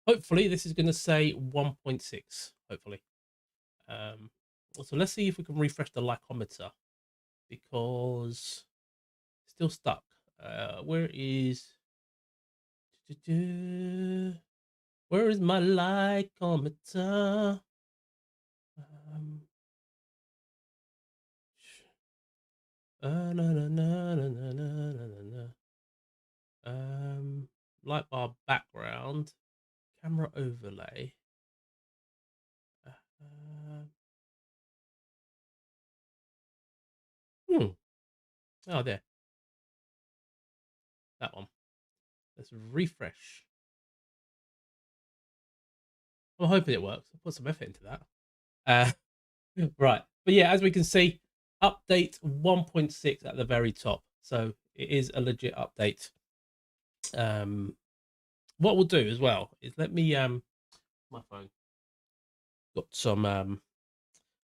hopefully this is going to say 1.6. Hopefully. So let's see if we can refresh the lycometer because it's still stuck. Where is my lycometer? Light bar background, camera overlay. Oh, there. That one. Let's refresh. I'm hoping it works. I'll put some effort into that. Right. But yeah, as we can see, update 1.6 at the very top. So it is a legit update. What we'll do as well is let me my phone got some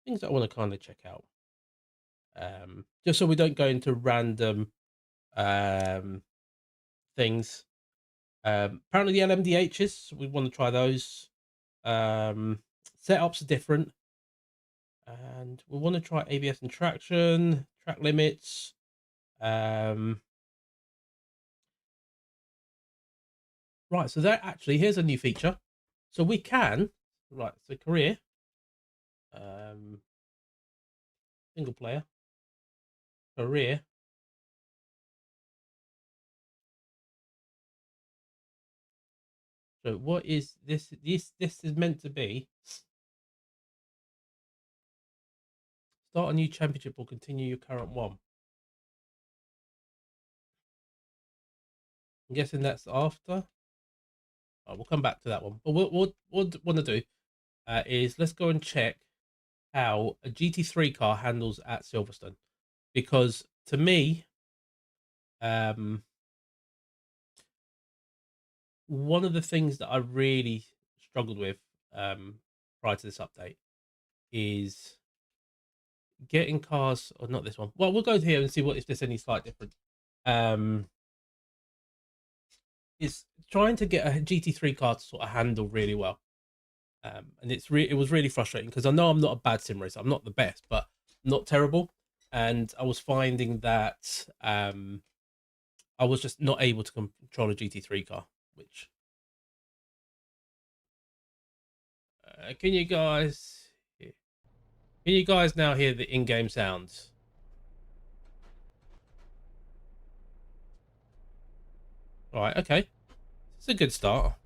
things that I want to kind of check out. Just so we don't go into random things. Apparently the LMDHs, we want to try those. Setups are different. And we want to try ABS and traction, track limits. Right, so that actually, here's a new feature. So we can, right, so career, single player, career. So what is this? This is meant to be start a new championship or continue your current one. I'm guessing that's after. Oh, we'll come back to that one. But what we'll want to do is let's go and check how a GT3 car handles at Silverstone, because to me, one of the things that I really struggled with prior to this update is getting cars, or not this one. Well, we'll go here and see what if there's any slight difference. Is trying to get a GT3 car to sort of handle really well. And it was really frustrating because I know I'm not a bad sim racer. I'm not the best, but not terrible. And I was finding that I was just not able to control a GT3 car, which can you guys now hear the in-game sounds? All right, okay, it's a good start.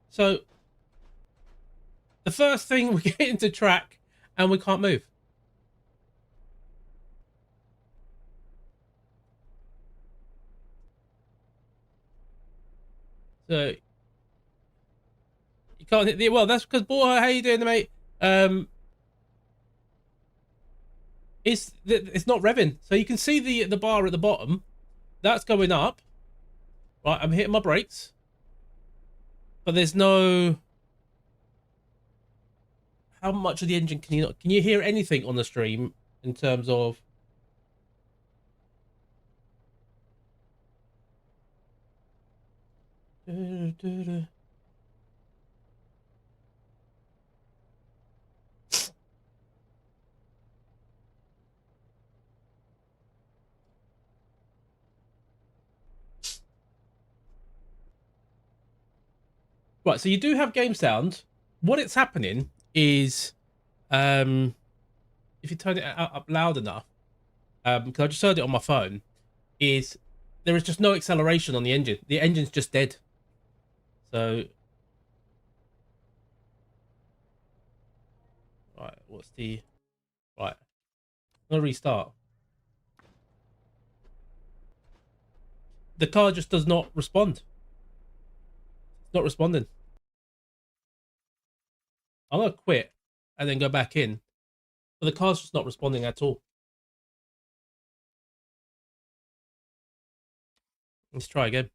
So the first thing, we get into track and we can't move. So you can't hit the, well, that's because, boy, how you doing, mate? It's not revving. So you can see the bar at the bottom. That's going up. Right, I'm hitting my brakes. But there's no... How much of the engine can you not... Can you hear anything on the stream in terms of... Right, so you do have game sound. What it's happening is... if you turn it up loud enough, because I just heard it on my phone, is there is just no acceleration on the engine. The engine's just dead. So, right, what's the... Right, I'm gonna restart. The car just does not respond. It's not responding. I'm gonna quit and then go back in, but the car's just not responding at all. Let's try again.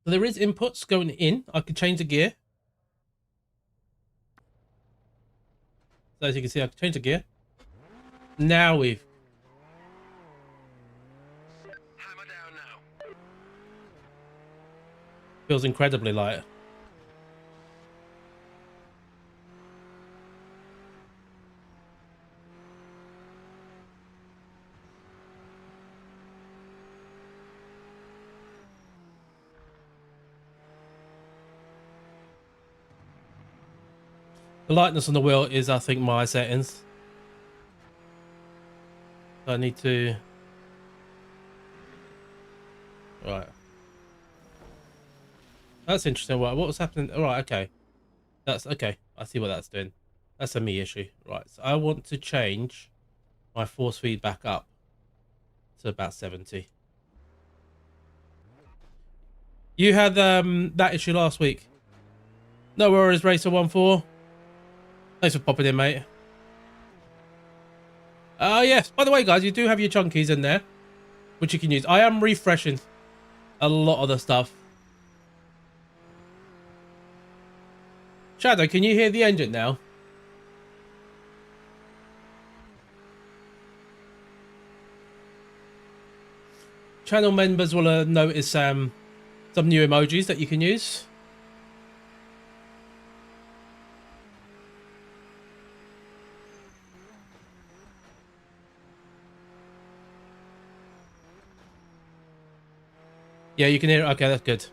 So there is inputs going in. I can change the gear. So as you can see, I can change the gear. Now we've... Feels incredibly light. The lightness on the wheel is, I think, my settings. So I need to... Right. That's interesting. What was happening? All right, okay. That's okay. I see what that's doing. That's a me issue. Right. So I want to change my force feedback up to about 70. You had that issue last week. No worries, Racer14. Thanks for popping in, mate. Yes. By the way, guys, you do have your chunkies in there, which you can use. I am refreshing a lot of the stuff. Shadow, can you hear the engine now? Channel members will notice some new emojis that you can use. Yeah, you can hear it. Okay, that's good.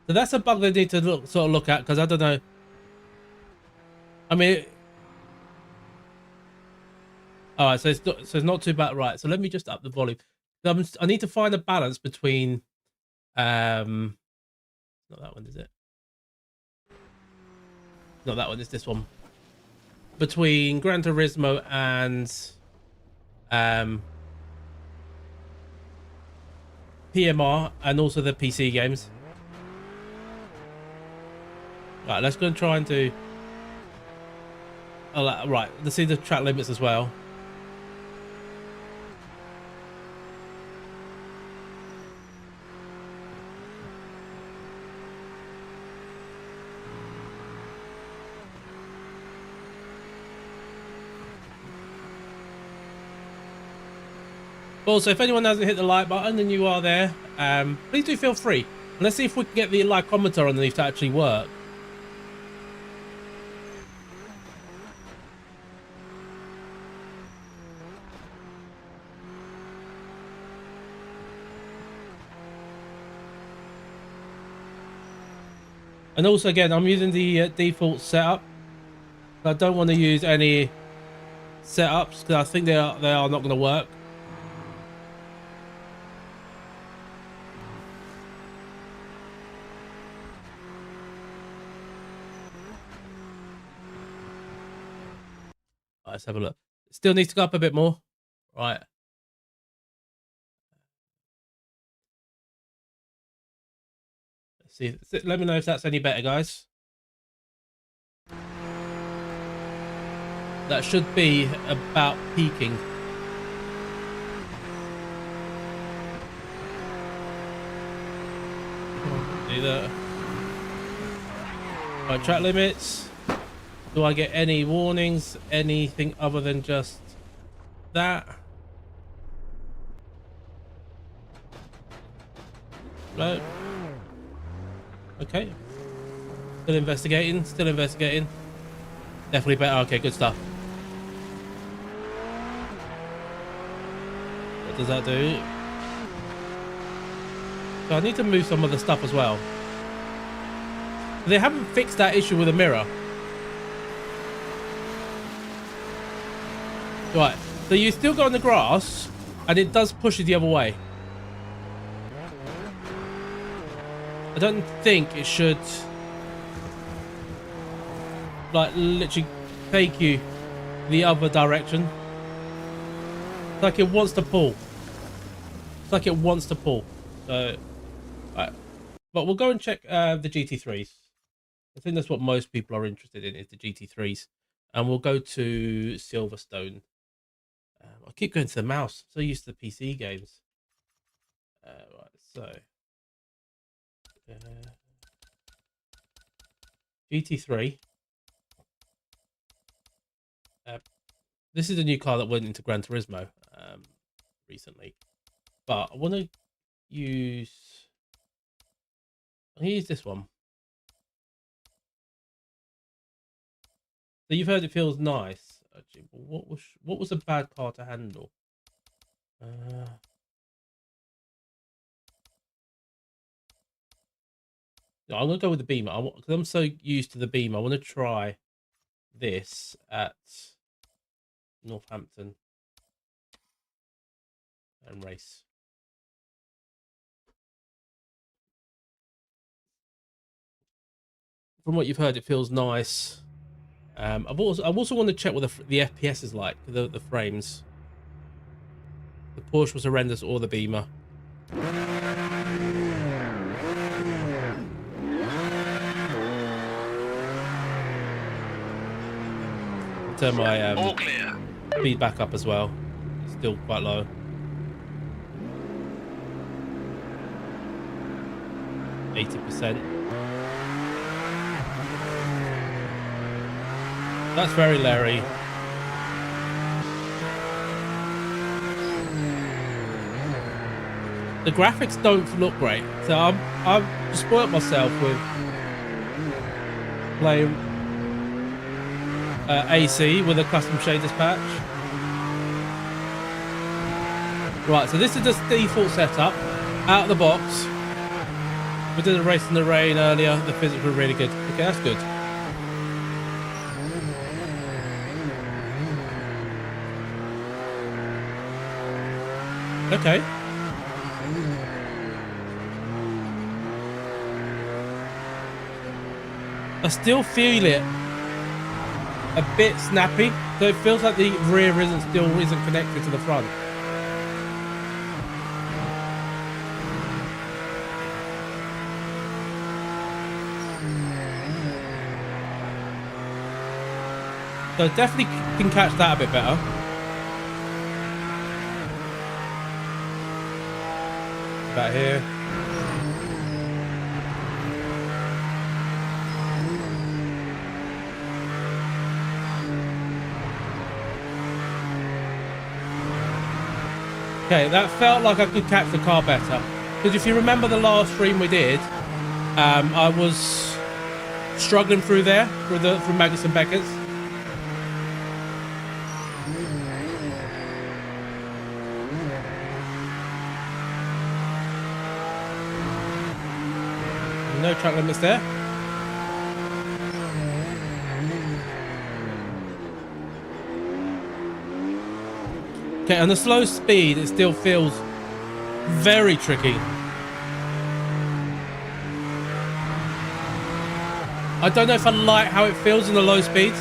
So that's a bug they need to sort of look at, because I don't know. I mean, all right, so it's not too bad, right? So let me just up the volume. I need to find a balance between not that one, is it? Not that one, it's this one. Between Gran Turismo and PMR and also the PC games. Right, let's go and try and do. Oh, right, let's see the track limits as well. Also, if anyone hasn't hit the like button and you are there, please do feel free. Let's see if we can get the likeometer underneath to actually work. And also, again, I'm using the default setup. I don't want to use any setups because I think they are not going to work. Right, let's have a look. Still needs to go up a bit more. Right. Let's see. Let me know if that's any better, guys. That should be about peaking. Do that. Right, track limits. Do I get any warnings? Anything other than just that? No. Okay. Still investigating. Still investigating. Definitely better. Okay, good stuff. What does that do? So I need to move some of the stuff as well. They haven't fixed that issue with the mirror. Right, so you still go on the grass, and it does push you the other way. I don't think it should, like, literally take you the other direction. It's like it wants to pull. It's like it wants to pull. So, right. But we'll go and check the GT3s. I think that's what most people are interested in, is the GT3s. And we'll go to Silverstone. I keep going to the mouse. I'm so used to the PC games. Right, so GT3. This is a new car that went into Gran Turismo recently, but I want to use. I'm gonna use this one. So you've heard it feels nice. Actually, but what was a bad car to handle? No, I'm gonna go with the Beamer. Because I'm so used to the Beamer. I want to try this at Northampton and race. From what you've heard, it feels nice. I've also want to check what the FPS is like, the frames. The Porsche was horrendous, or the Beamer. I'll turn my speed back up as well. It's still quite low. %. That's very Larry. The graphics don't look great, so I've spoiled myself with playing AC with a custom shaders patch. Right, so this is the default setup out of the box. We did a race in the rain earlier. The physics were really good. Okay, that's good. Okay. I still feel it a bit snappy, so it feels like the rear isn't connected to the front. So I definitely can catch that a bit better. About here. Okay, that felt like I could catch the car better. Because if you remember the last stream we did, I was struggling through there through Magnus and Beckett's. No track limits there. Okay, on the slow speed, it still feels very tricky. I don't know if I like how it feels in the low speeds.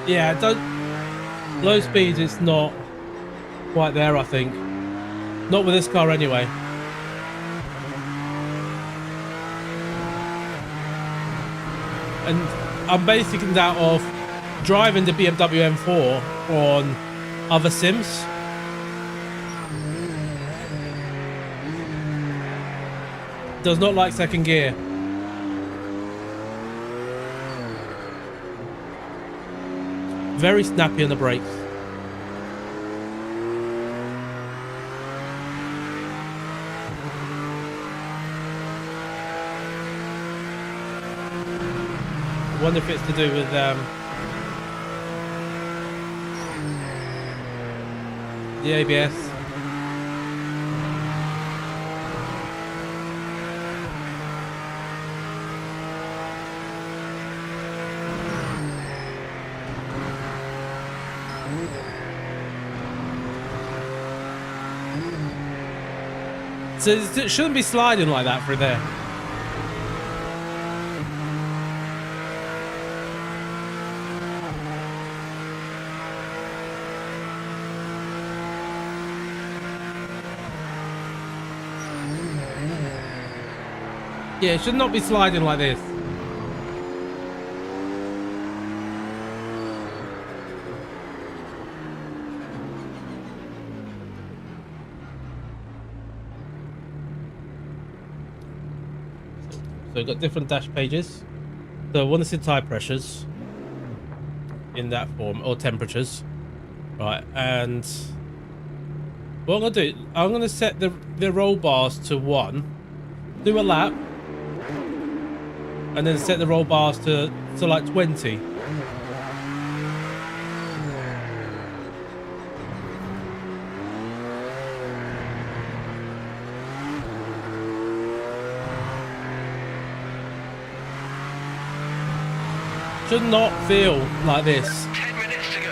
Yeah, low speeds, it's not quite there, I think. Not with this car anyway. And I'm basing that off driving the BMW M4 on other sims. Does not like second gear. Very snappy on the brakes. I wonder if it's to do with the ABS. So it shouldn't be sliding like that through there. Yeah, it should not be sliding like this. So we've got different dash pages. So I want to see tire pressures in that form, or temperatures. Right, and what I'm gonna do, I'm gonna set the roll bars to 1, do a lap, and then set the roll bars to like 20. Should not feel like this. 10 minutes to go.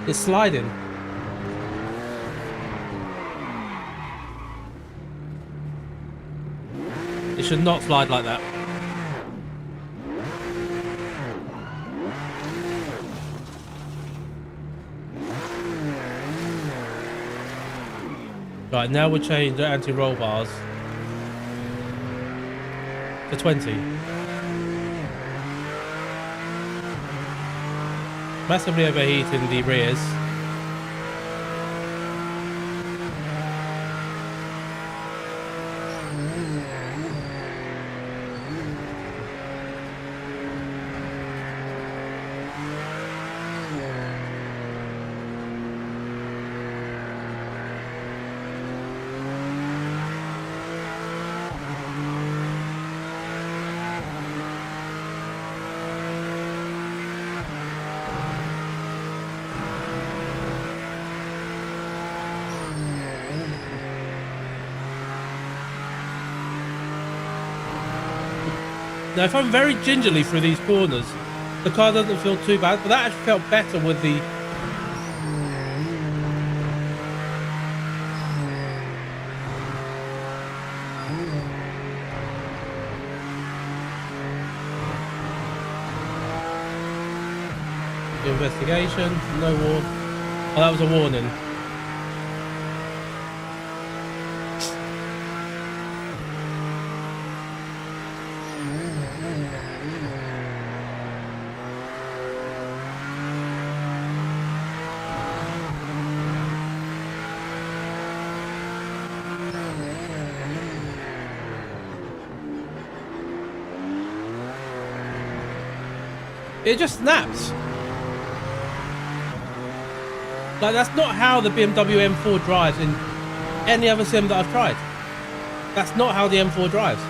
It's sliding. It should not slide like that. Right, now we'll change the anti-roll bars to 20. Massively overheating the rears. Now, if I'm very gingerly through these corners, the car doesn't feel too bad, but that actually felt better with the... investigation, no warn. Oh, that was a warning. It just snaps. Like, that's not how the BMW M4 drives in any other sim that I've tried. That's not how the M4 drives.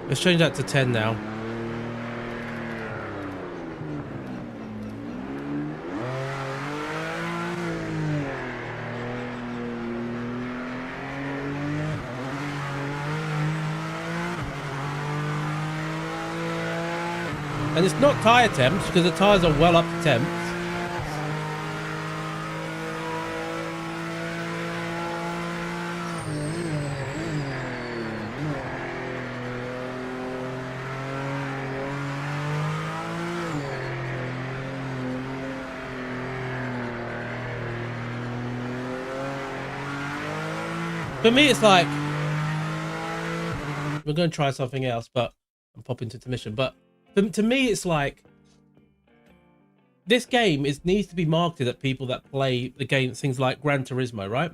Let's change that to 10 now. And it's not tyre temps, because the tyres are well up to temps. For me, it's like... We're going to try something else, but I'm popping to intermission. But to me, it's like... This game needs to be marketed at people that play the game, things like Gran Turismo, right?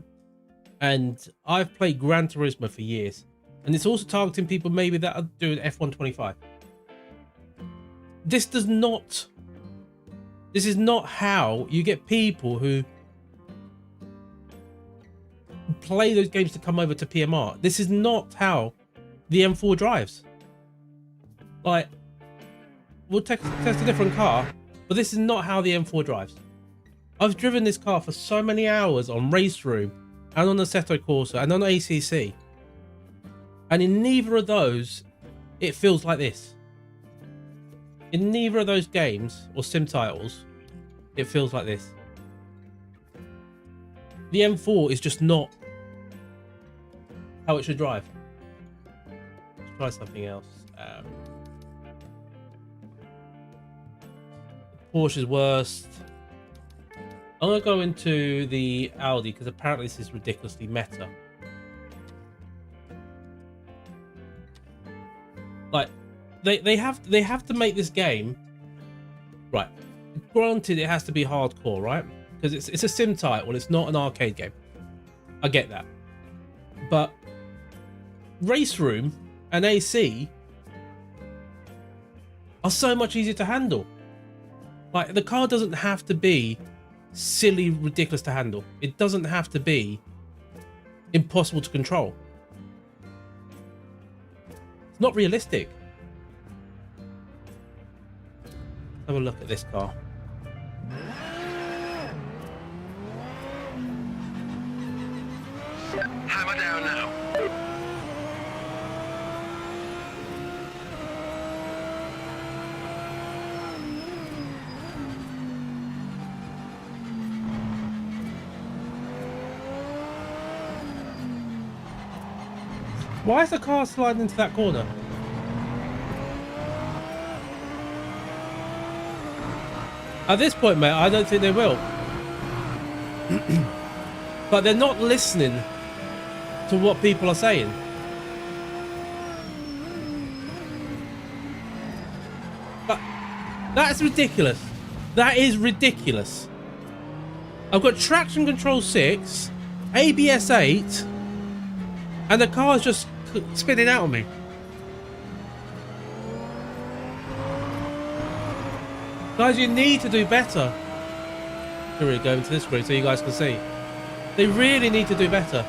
And I've played Gran Turismo for years. And it's also targeting people maybe that are doing F125. This is not how you get people who play those games to come over to PMR. This is not how the M4 drives. Like, we'll test a different car, but this is not how the M4 drives. I've driven this car for so many hours on RaceRoom and on Assetto Corsa and on ACC. And in neither of those, it feels like this. In neither of those games or sim titles, it feels like this. The M4 is just not how it should drive. Let's try something else. Porsche's worst. I'm gonna go into the Audi because apparently this is ridiculously meta. Like, they have to make this game right. Granted, it has to be hardcore, right? Because it's a sim title. It's not an arcade game. I get that, but RaceRoom and AC are so much easier to handle. Like, the car doesn't have to be silly, ridiculous to handle. It doesn't have to be impossible to control. It's not realistic. Have a look at this car. Hammer down now. Why is the car sliding into that corner? At this point, mate, I don't think they will. But they're not listening to what people are saying. But that's ridiculous. That is ridiculous. I've got traction control 6, ABS 8, and the car's just spinning out on me. Guys, you need to do better. I'm really going to this screen so you guys can see. They really need to do better.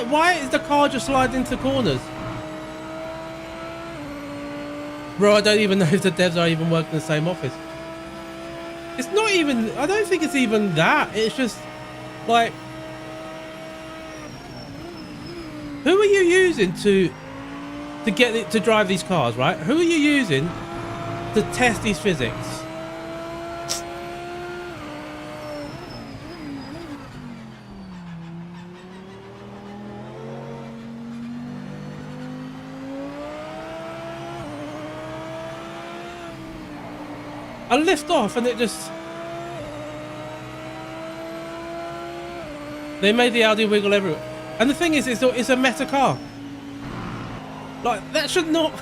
Why is the car just sliding into corners? Bro, I don't even know if the devs are even working in the same office. It's not even, I don't think it's even that. It's just like, who are you using to get it to drive these cars, right? Who are you using to test these physics? I lift off and it just... They made the Audi wiggle everywhere. And the thing is, it's a meta car. Like, that should not...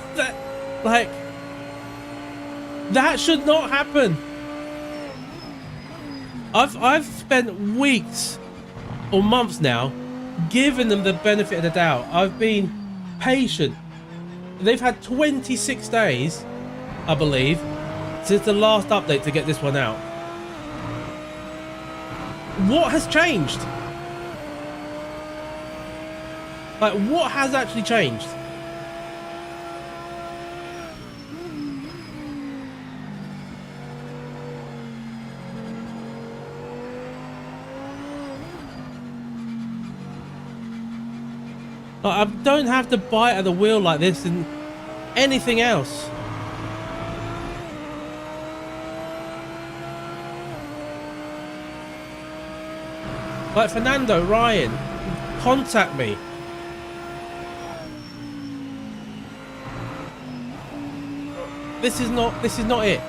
That should not happen. I've spent weeks or months now giving them the benefit of the doubt. I've been patient. They've had 26 days, I believe, since the last update to get this one out. What has changed? Like, what has actually changed? Like, I don't have to bite at the wheel like this and anything else. Like, Fernando, Ryan, contact me. This is not it.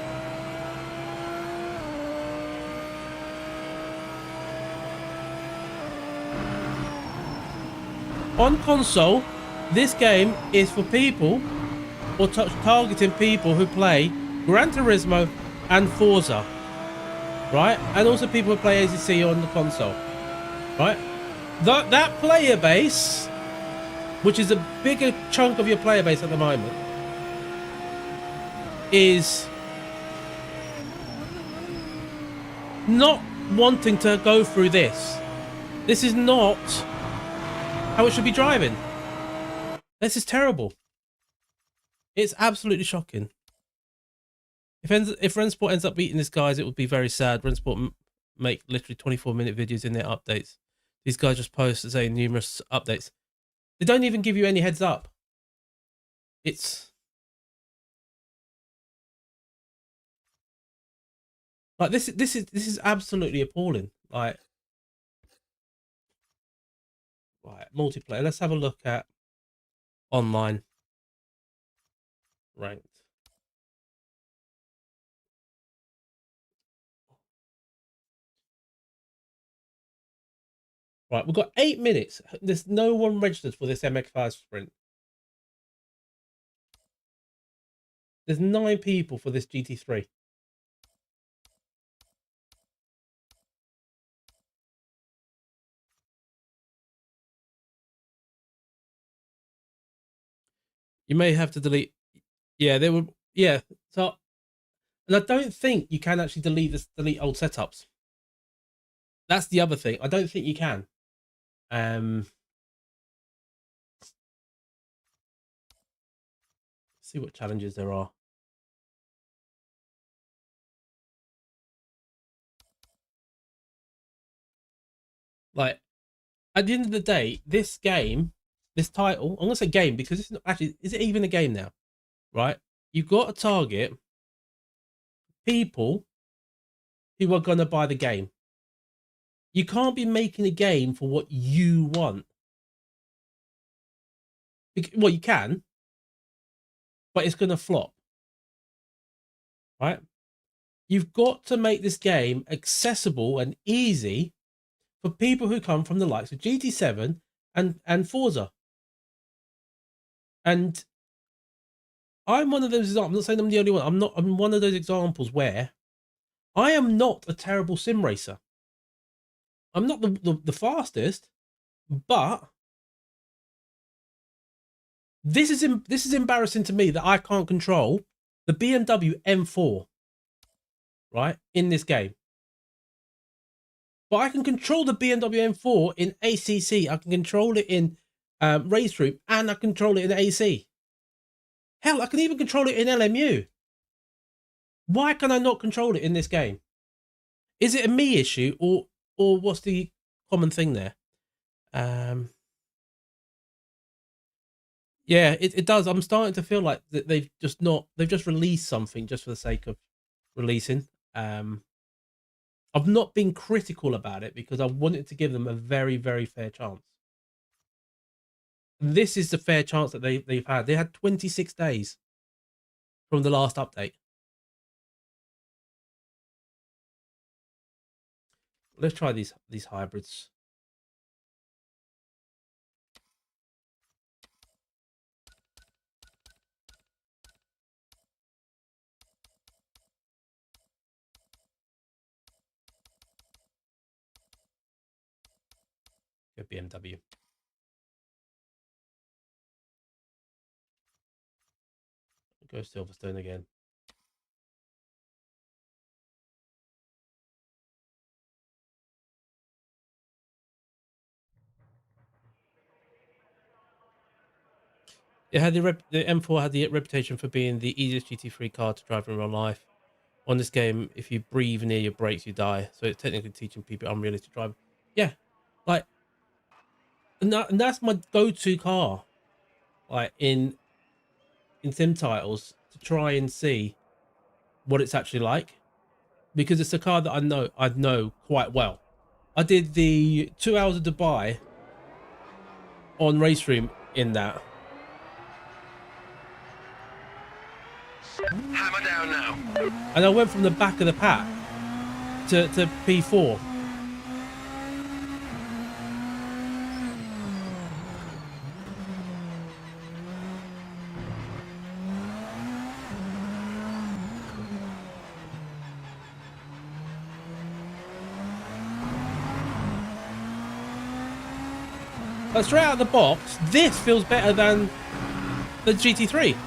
On console, this game is for people, or targeting people who play Gran Turismo and Forza, right? And also people who play AZC on the console. Right, that player base, which is a bigger chunk of your player base at the moment, is not wanting to go through this. This is not how it should be driving. This is terrible. It's absolutely shocking. If Rensport ends up beating this guys, it would be very sad. Rensport make literally 24-minute videos in their updates. These guys just post to say numerous updates. They don't even give you any heads up. It's like this is absolutely appalling. Like, right, multiplayer. Let's have a look at online ranked. Right, we've got 8 minutes. There's no one registered for this MX5 sprint. There's 9 people for this GT3. You may have to delete. Yeah, they were. Yeah, so, and I don't think you can actually delete old setups. That's the other thing. I don't think you can. See what challenges there are. Like, at the end of the day, this game, this title, I'm gonna say game because it's not actually. Is it even a game now? Right? You've got to target people who are gonna buy the game. You can't be making a game for what you want. Well, you can, but it's gonna flop. Right? You've got to make this game accessible and easy for people who come from the likes of GT7 and Forza. And I'm one of those examples. I'm not saying I'm the only one. I'm one of those examples where I am not a terrible sim racer. I'm not the fastest, but this is embarrassing to me that I can't control the BMW M4, right, in this game. But I can control the BMW M4 in ACC. I can control it in RaceRoom, and I control it in AC. Hell, I can even control it in LMU. Why can I not control it in this game? Is it a me issue, or what's the common thing there? Yeah, it does. I'm starting to feel like that they've just released something just for the sake of releasing. I've not been critical about it because I wanted to give them a very, very fair chance. This is the fair chance that they've had. They had 26 days from the last update. Let's try these hybrids. Go BMW. Go Silverstone again. It had the M4 had the reputation for being the easiest GT3 car to drive in real life. On this game, if you breathe near your brakes, you die. So it's technically teaching people unrealistic drive. Yeah, like, and that's my go-to car, like in sim titles, to try and see what it's actually like, because it's a car that I know quite well. I did the 2 hours of Dubai on RaceRoom in that. Hammer down now. And I went from the back of the pack to P4. But straight out of the box, this feels better than the GT3.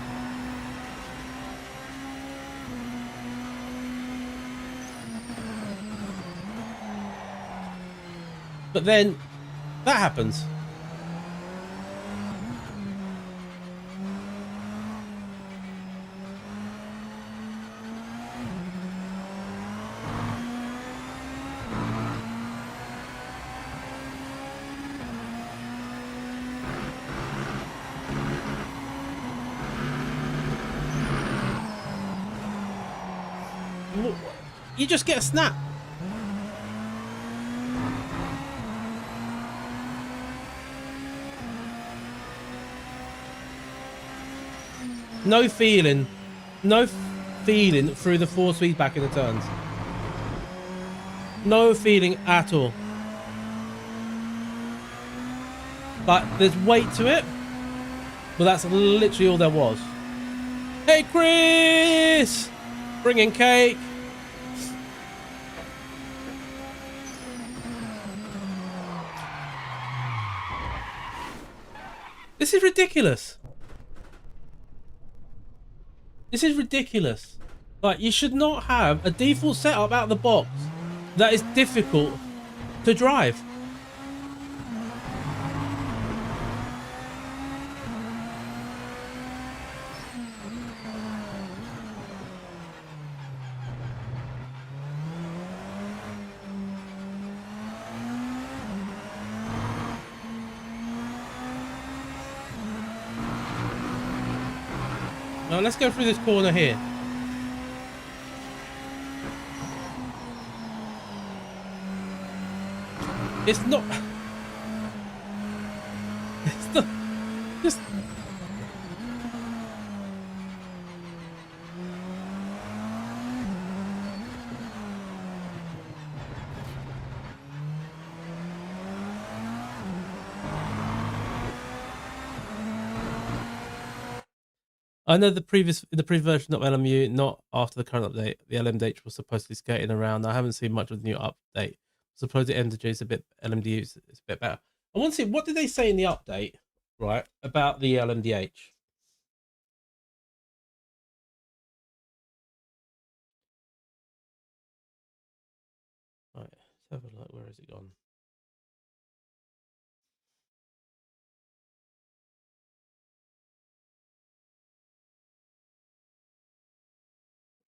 But then that happens. you just get a snap. No feeling. No feeling through the 4-speed back in the turns. No feeling at all. Like, there's weight to it, but that's literally all there was. Hey, Chris! Bringing cake. This is ridiculous. This is ridiculous. Like, you should not have a default setup out of the box that is difficult to drive. Now let's go through this corner here. It's not. It's not. Just. I know the previous version of LMU, not after the current update, the LMDH was supposedly skating around. I haven't seen much of the new update. Supposedly MDJ is a bit LMDH is a bit better. I want to see what did they say in the update, right, about the LMDH. Right, let's have a look. Where has it gone?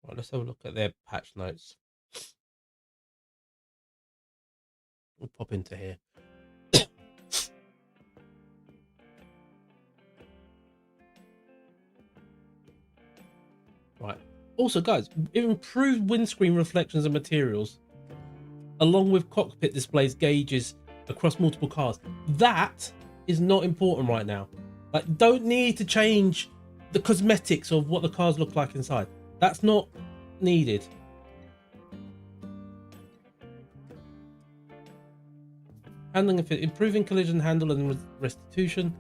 Right, let's have a look at their patch notes. We'll pop into here. Right. Also, guys, improved windscreen reflections and materials, along with cockpit displays gauges across multiple cars. That is not important right now. Like, don't need to change the cosmetics of what the cars look like inside. That's not needed. Handling and fit, improving collision handle and restitution.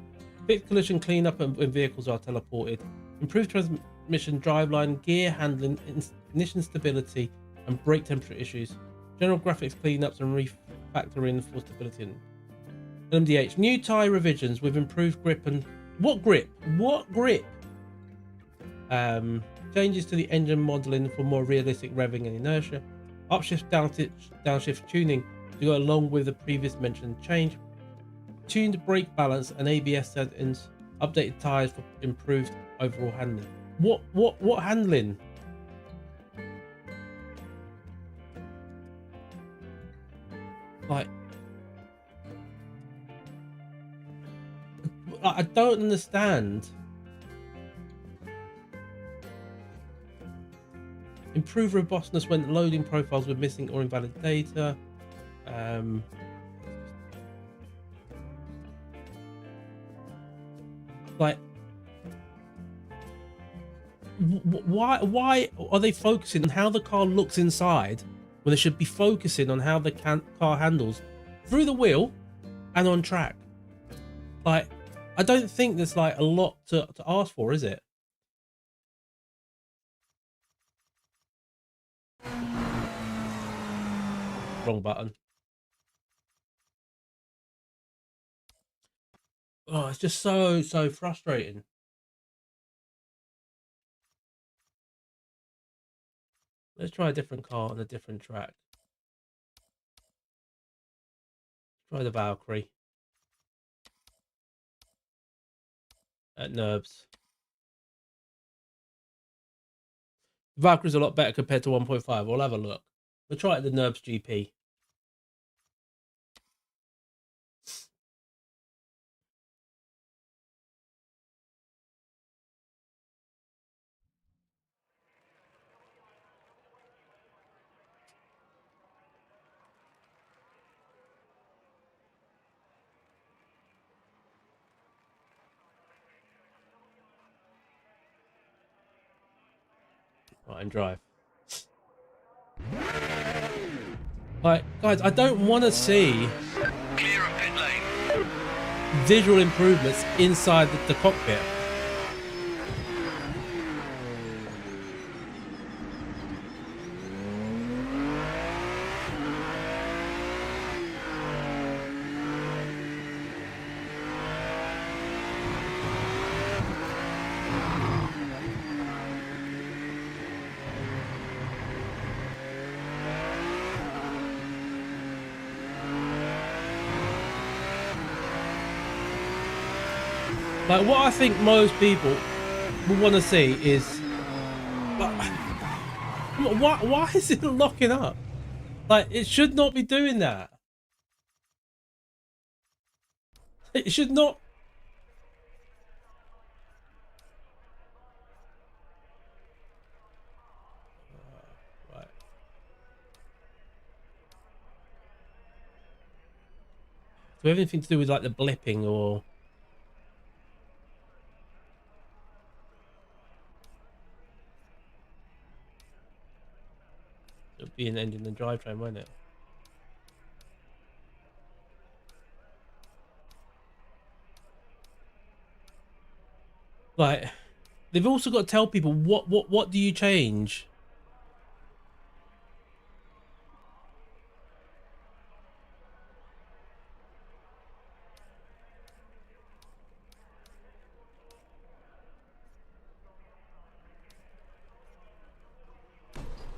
Fixed collision cleanup when vehicles are teleported. Improved transmission driveline, gear handling, ignition stability, and brake temperature issues. General graphics cleanups and refactoring for stability. And LMDH. New tyre revisions with improved grip and... What grip? What grip? Changes to the engine modelling for more realistic revving and inertia. Upshift, downshift tuning to go along with the previous mentioned change. Tuned brake balance and ABS settings. Updated tyres for improved overall handling. What handling? Like, I don't understand. Improve robustness when loading profiles with missing or invalid data. Like, why are they focusing on how the car looks inside when they should be focusing on how the car handles through the wheel and on track? Like, I don't think there's like a lot to ask for, is it? Wrong button. Oh, it's just so frustrating. Let's try a different car on a different track. Try the Valkyrie at Nürburgring. Valkyrie's a lot better compared to 1.5. We'll have a look. We'll try it at the Nürburgring GP. Right, and drive. Like, guys, I don't want to see Clear of pit lane. visual improvements inside the cockpit. Like, what I think most people will want to see is, like, why is it locking up? Like, it should not be doing that. It should not. Right. Do we have anything to do with like the blipping or? It'll be an engine and drivetrain, won't it? Like, they've also got to tell people what do you change?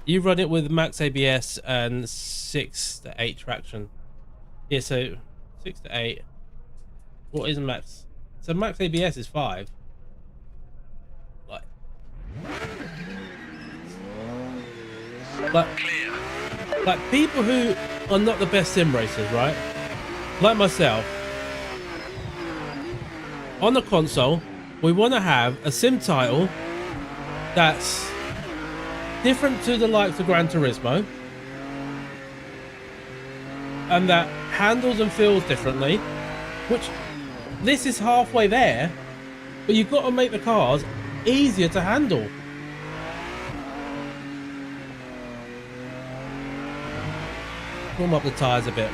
You run it with max ABS and 6 to 8 traction. Yeah, so 6 to 8. What is max? So max ABS is 5. Like people who are not the best sim racers, right? Like myself, on the console, we want to have a sim title that's different to the likes of Gran Turismo, and that handles and feels differently, which this is halfway there, but you've got to make the cars easier to handle. Warm up the tyres a bit.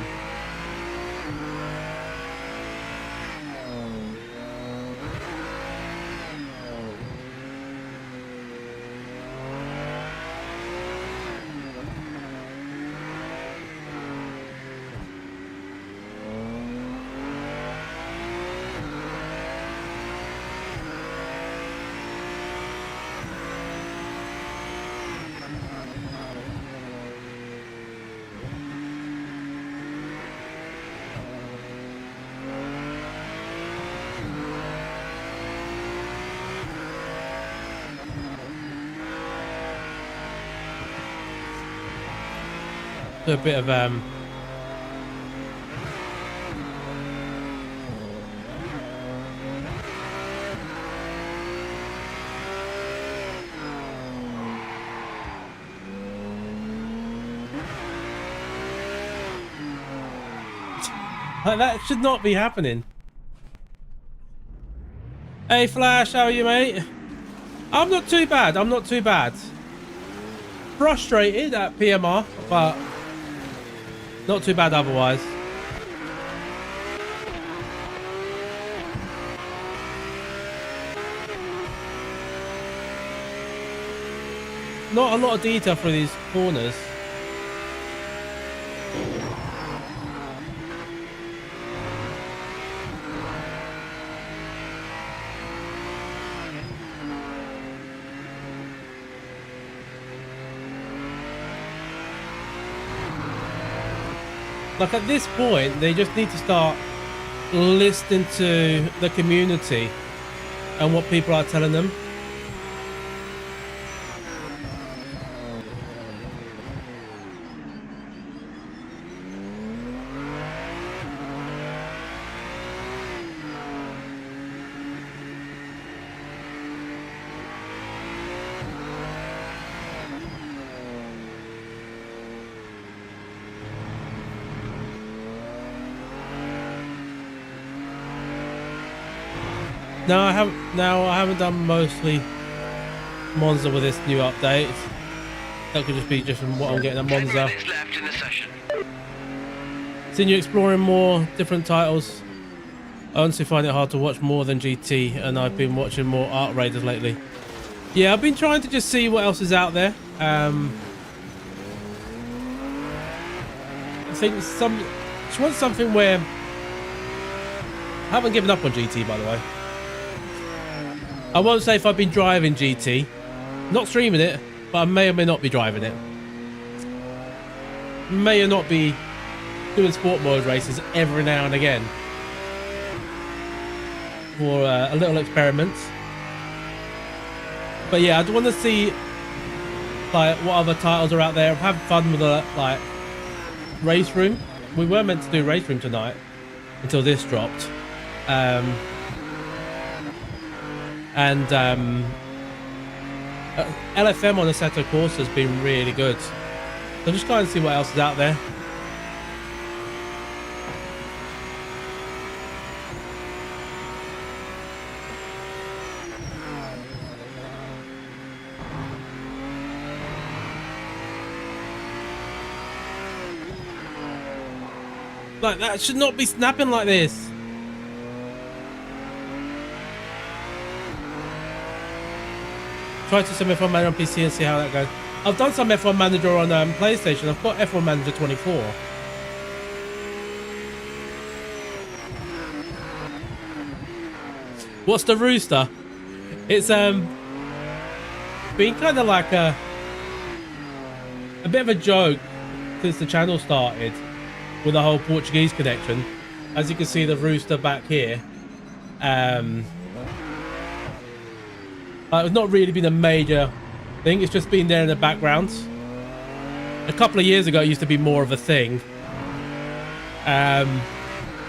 Do a bit of like, that should not be happening. Hey Flash, how are you, mate? I'm not too bad. I'm not too bad. Frustrated at PMR, but not too bad otherwise. Not a lot of detail for these corners. Like, at this point, they just need to start listening to the community and what people are telling them. No, I haven't done mostly Monza with this new update. That could just be just from what I'm getting at 10 Monza. minutes left in the session. Seeing you exploring more different titles. I honestly find it hard to watch more than GT, and I've been watching more art raiders lately. Yeah, I've been trying to just see what else is out there. I think just want something where I haven't given up on GT, by the way. I won't say if I've been driving GT, not streaming it, but I may or may not be driving it. May or not be doing sport mode races every now and again for a little experiment. But yeah, I want to see like what other titles are out there. I've had fun with like RaceRoom. We were meant to do RaceRoom tonight until this dropped. LFM on Assetto Corsa has been really good. So I'm just trying to see what else is out there. Like, that should not be snapping like this. Try to some F1 Manager on PC and see how that goes. I've done some F1 Manager on PlayStation. I've got F1 Manager 24. What's the rooster? It's been kind of like a bit of a joke since the channel started with the whole Portuguese connection. As you can see, the rooster back here. It's not really been a major thing. It's just been there in the background. A couple of years ago, it used to be more of a thing. But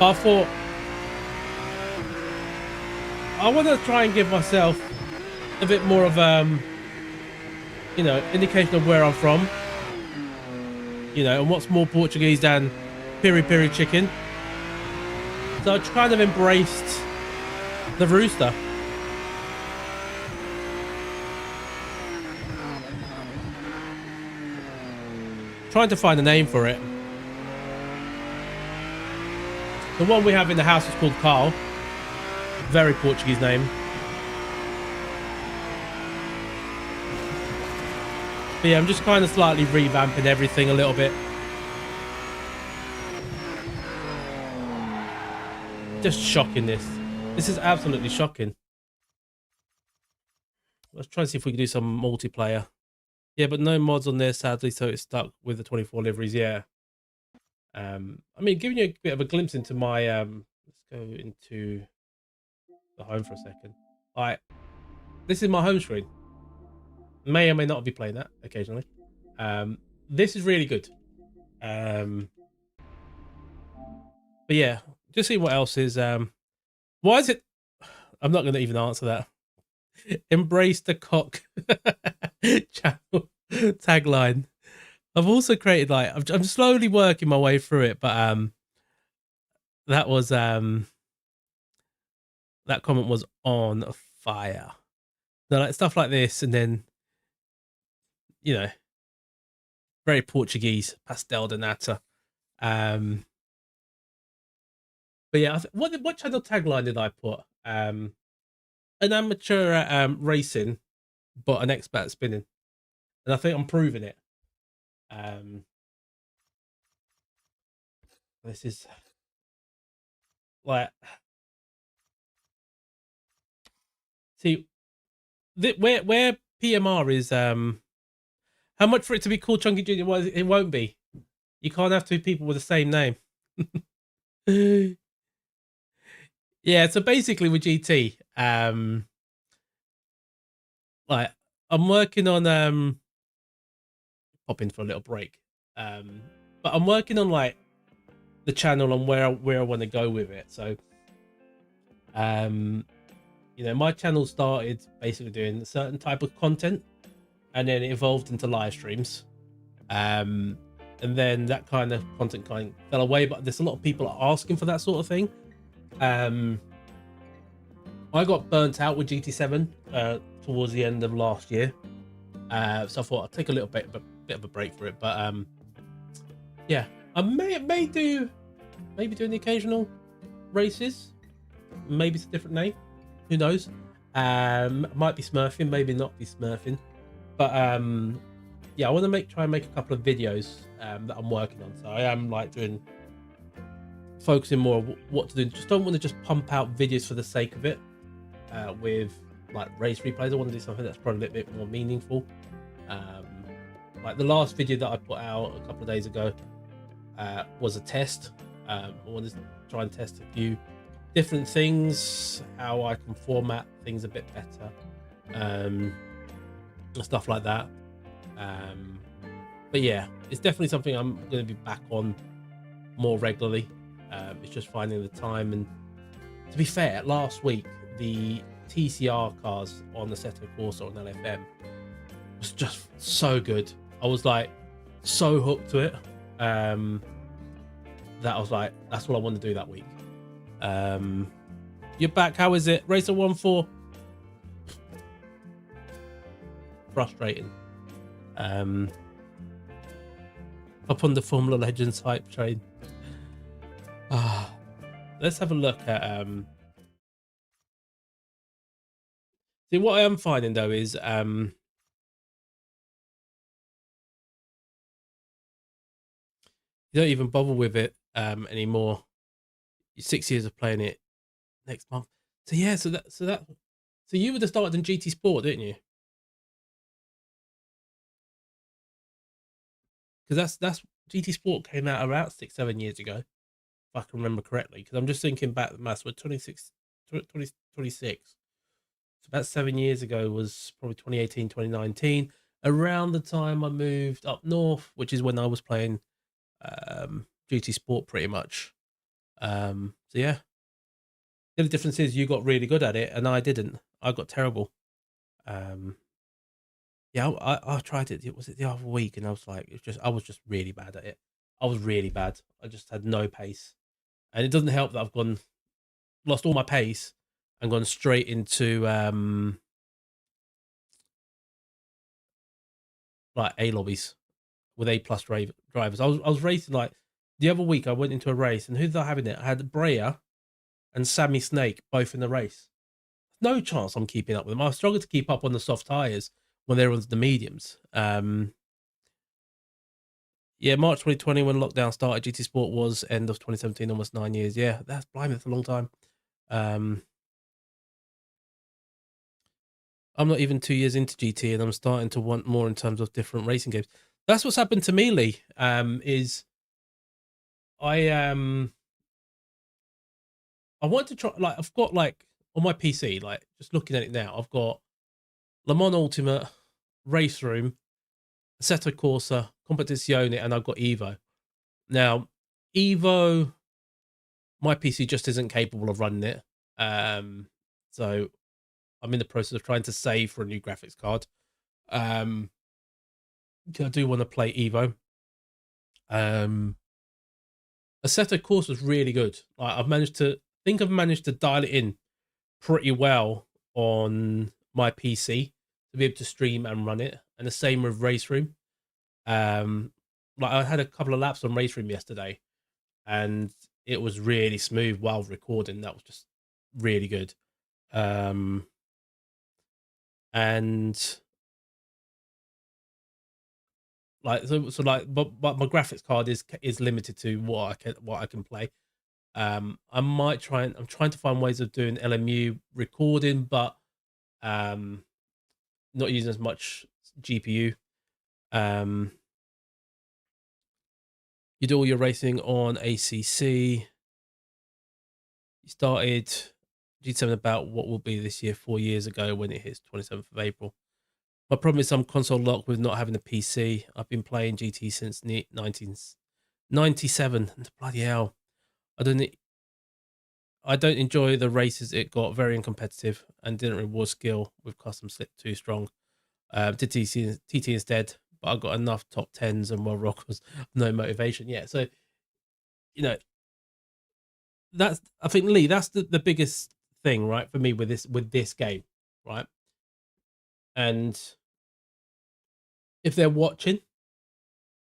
I thought I want to try and give myself a bit more of indication of where I'm from. And what's more Portuguese than piri piri chicken. So I kind of embraced the rooster. Trying to find a name for it. The one we have in the house is called Carl. Very Portuguese name. But yeah, I'm just kind of slightly revamping everything a little bit. Just shocking this. This is absolutely shocking. Let's try and see if we can do some multiplayer. Yeah, but no mods on there, sadly, so it's stuck with the 24 liveries, yeah. I mean, giving you a bit of a glimpse into my... let's go into the home for a second. Alright, this is my home screen. May or may not be playing that occasionally. This is really good. But yeah, just see what else is... why is it... I'm not going to even answer that. Embrace the cock channel tagline. I've also created I'm slowly working my way through it, but that was that comment was on fire. So like stuff like this, and then very Portuguese pastel de nata. But yeah, what channel tagline did I put? An amateur at racing, but an expert at spinning, and I think I'm proving it. This is like, see, where PMR is how much for it to be called Chunky Junior? Well, it won't be. You can't have two people with the same name. Yeah, so basically with GT, like I'm working on pop in for a little break. But I'm working on like the channel and where I want to go with it. So my channel started basically doing a certain type of content, and then it evolved into live streams. And then that kind of content kind of fell away, but there's a lot of people asking for that sort of thing. I got burnt out with GT7 towards the end of last year, so I thought I'd take a little bit of a break for it. But yeah, I may do maybe doing the occasional races. Maybe it's a different name. Who knows? Might be smurfing, maybe not be smurfing. But yeah, I want to try and make a couple of videos that I'm working on. So I am like focusing more on what to do. Just don't want to just pump out videos for the sake of it. With like race replays, I want to do something that's probably a little bit more meaningful. Like the last video that I put out a couple of days ago was a test. I wanted to try and test a few different things, how I can format things a bit better, and stuff like that. But yeah, it's definitely something I'm going to be back on more regularly. It's just finding the time. And to be fair, last week the TCR cars on the Assetto Corsa on LFM was just so good. I was like so hooked to it that I was like, that's what I want to do that week. You're back. How is it? Racer 1-4. Frustrating. Up on the Formula Legends hype train. Let's have a look at see, what I am finding though is you don't even bother with it anymore. 6 years of playing it next month. So yeah, so you would have started in GT Sport, didn't you? Because that's GT Sport came out about 6-7 years ago, if I can remember correctly. Because I'm just thinking back, the maths were 26. So about 7 years ago was probably 2018, 2019. Around the time I moved up north, which is when I was playing GT Sport pretty much. So yeah, the only difference is you got really good at it and I didn't. I got terrible. Yeah, I tried it. Was it the other week? And I was like, I was just really bad at it. I was really bad. I just had no pace, and it doesn't help that I've lost all my pace and gone straight into like A lobbies with A plus drivers. I was racing like the other week. I went into a race, and who did I have in it? I had Brea and Sammy Snake both in the race. No chance I'm keeping up with them. I struggled to keep up on the soft tires when they were on the mediums. Yeah, March 2020 when lockdown started. GT Sport was end of 2017, almost 9 years. Yeah, that's blimey, that's a long time. I'm not even 2 years into GT, and I'm starting to want more in terms of different racing games. That's what's happened to me, Lee. Is I want to try, like, I've got like on my PC, like just looking at it now, I've got Le Mans Ultimate, RaceRoom, Assetto Corsa, Competizione, and I've got Evo. Now, Evo, my PC just isn't capable of running it. So I'm in the process of trying to save for a new graphics card. I do want to play Evo. Assetto Corsa was really good. Like, I've managed to dial it in pretty well on my PC to be able to stream and run it. And the same with RaceRoom. Like I had a couple of laps on RaceRoom yesterday, and it was really smooth while recording. That was just really good. And like but my graphics card is limited to what I can play. I'm trying to find ways of doing LMU recording, but not using as much GPU. You do all your racing on ACC. You started GT7 about what will be this year 4 years ago when it hits 27th of April. My problem is I'm console locked with not having a PC. I've been playing GT since 1997. Bloody hell. I don't enjoy the races it got, very uncompetitive, and didn't reward skill with custom slip too strong. Did TT instead, but I got enough top 10s and world rockers, no motivation. Yeah, so, you know, I think, Lee, that's the biggest thing, right, for me with this game, right? And if they're watching,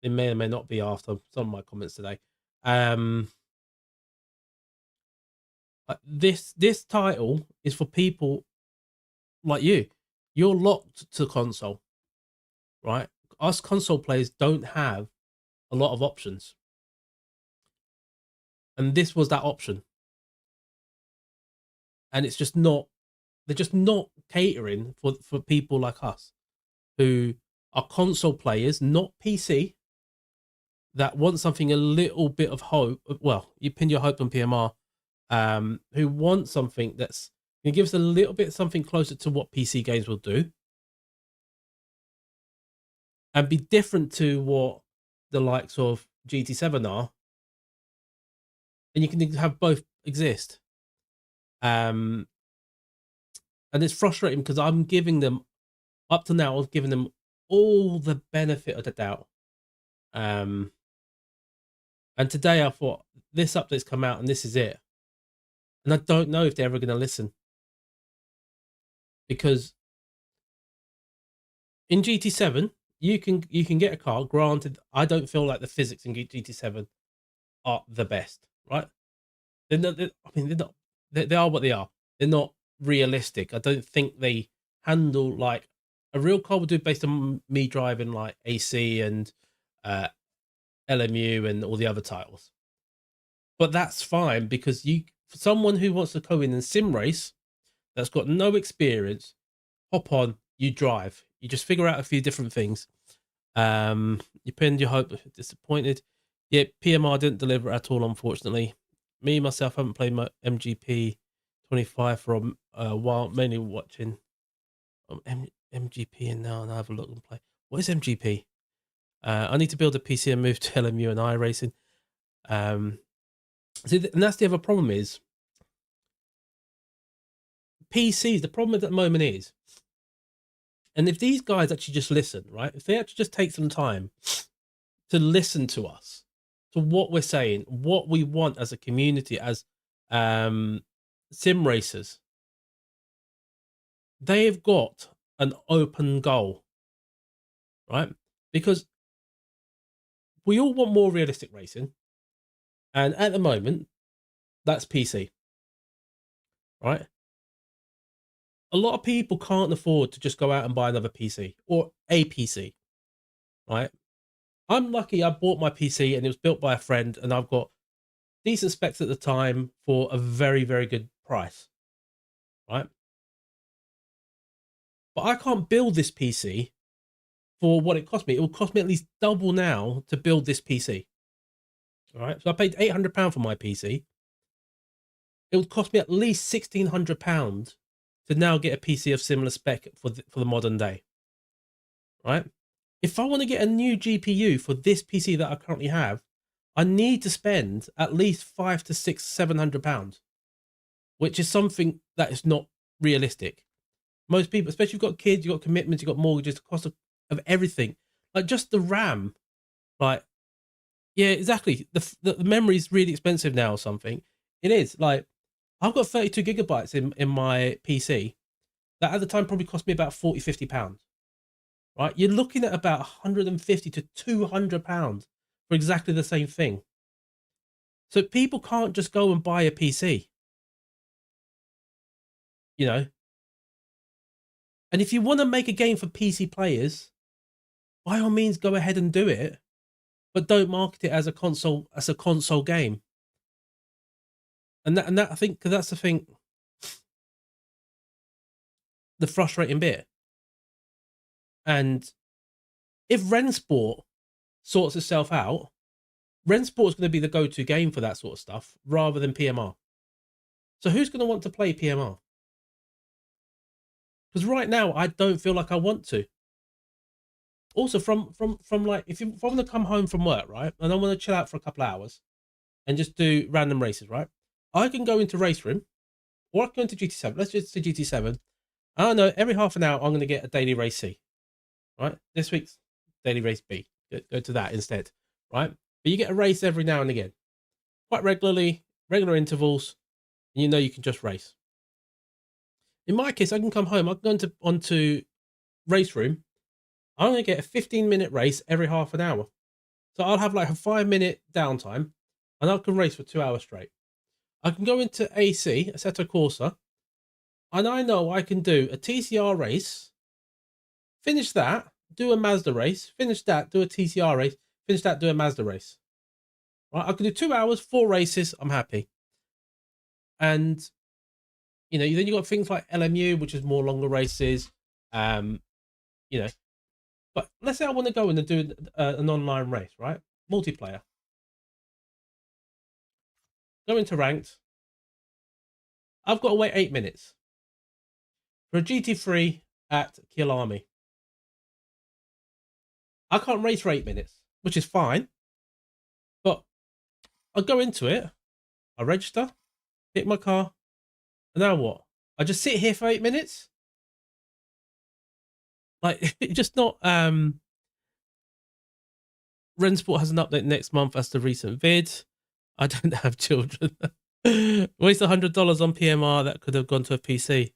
they may or may not be after some of my comments today. This title is for people like you. You're locked to console, right? Us console players don't have a lot of options, and this was that option. And it's just not. They're just not catering for people like us who are console players, not PC, that want something a little bit of hope. Well, you pin your hope on PMR, who want something that's going to give us a little bit something closer to what PC games will do, and be different to what the likes of GT7 are, and you can have both exist. And it's frustrating because I'm giving them, up to now, I've given them all the benefit of the doubt. And today I thought, this update's come out and this is it. And I don't know if they're ever going to listen. Because in GT7, you can get a car. Granted, I don't feel like the physics in GT7 are the best, right? They're not, they are what they are. They're not realistic. I don't think they handle like a real car would do based on me driving like AC and LMU and all the other titles. But that's fine because for someone who wants to go in and sim race, that's got no experience, hop on, you drive. You just figure out a few different things. You pinned your hope, disappointed. Yeah, PMR didn't deliver at all, unfortunately. Me, myself, haven't played my MGP 25 for a while, mainly watching MGP and now I have a look and play. What is MGP? I need to build a PC and move to LMU and iRacing. And that's the other problem is PCs. The problem at the moment is, and if these guys actually just listen, right? If they actually just take some time to listen to us, to what we're saying, what we want as a community, as sim racers, they've got an open goal, right? Because we all want more realistic racing. And at the moment, that's PC, right? A lot of people can't afford to just go out and buy another PC or a PC, right? I'm lucky I bought my PC and it was built by a friend and I've got decent specs at the time for a very, very good price, right? But I can't build this PC for what it cost me. It will cost me at least double now to build this PC. All right. So I paid £800 for my PC. It would cost me at least £1,600 to now get a PC of similar spec for the modern day. Right. If I want to get a new GPU for this PC that I currently have, I need to spend at least £500 to £700, which is something that is not realistic. Most people, especially if you've got kids, you've got commitments, you've got mortgages, the cost of everything, like just the RAM, like, yeah, exactly. The memory is really expensive now or something. It is. Like, I've got 32 gigabytes in my PC that at the time probably cost me about £40-50, right? You're looking at about £150 to £200 for exactly the same thing. So people can't just go and buy a PC, you know? And if you want to make a game for PC players, by all means, go ahead and do it, but don't market it as a console game. And that I think, because that's the thing, the frustrating bit. And if Rensport sorts itself out, Rensport is going to be the go-to game for that sort of stuff rather than PMR. So who's going to want to play PMR? Because right now I don't feel like I want to. Also, from like, if I want to come home from work, right, and I want to chill out for a couple of hours and just do random races, right, I can go into RaceRoom or I can go into GT7. Let's just do GT7. I don't know, every half an hour I'm going to get a daily race C, right? This week's daily race B. Go to that instead, right? But you get a race every now and again, quite regularly, regular intervals, and you know you can just race. In my case, I can come home. I can go onto RaceRoom. I'm going to get a 15-minute race every half an hour. So I'll have like a 5-minute downtime, and I can race for 2 hours straight. I can go into AC, Assetto Corsa, and I know I can do a TCR race, finish that, do a Mazda race, finish that, do a TCR race, finish that, do a Mazda race. Right? I can do 2 hours, 4 races. I'm happy. And you know, then you got things like LMU, which is more longer races. You know, but let's say I want to go in and do an online race, right? Multiplayer. Go into ranked. I've got to wait 8 minutes for a GT3 at Kyalami. I can't race for 8 minutes, which is fine. But I go into it, I register, pick my car, and now what? I just sit here for 8 minutes? Like, it's just not. Rensport has an update next month as the recent vid. I don't have children. Waste $100 on PMR that could have gone to a PC.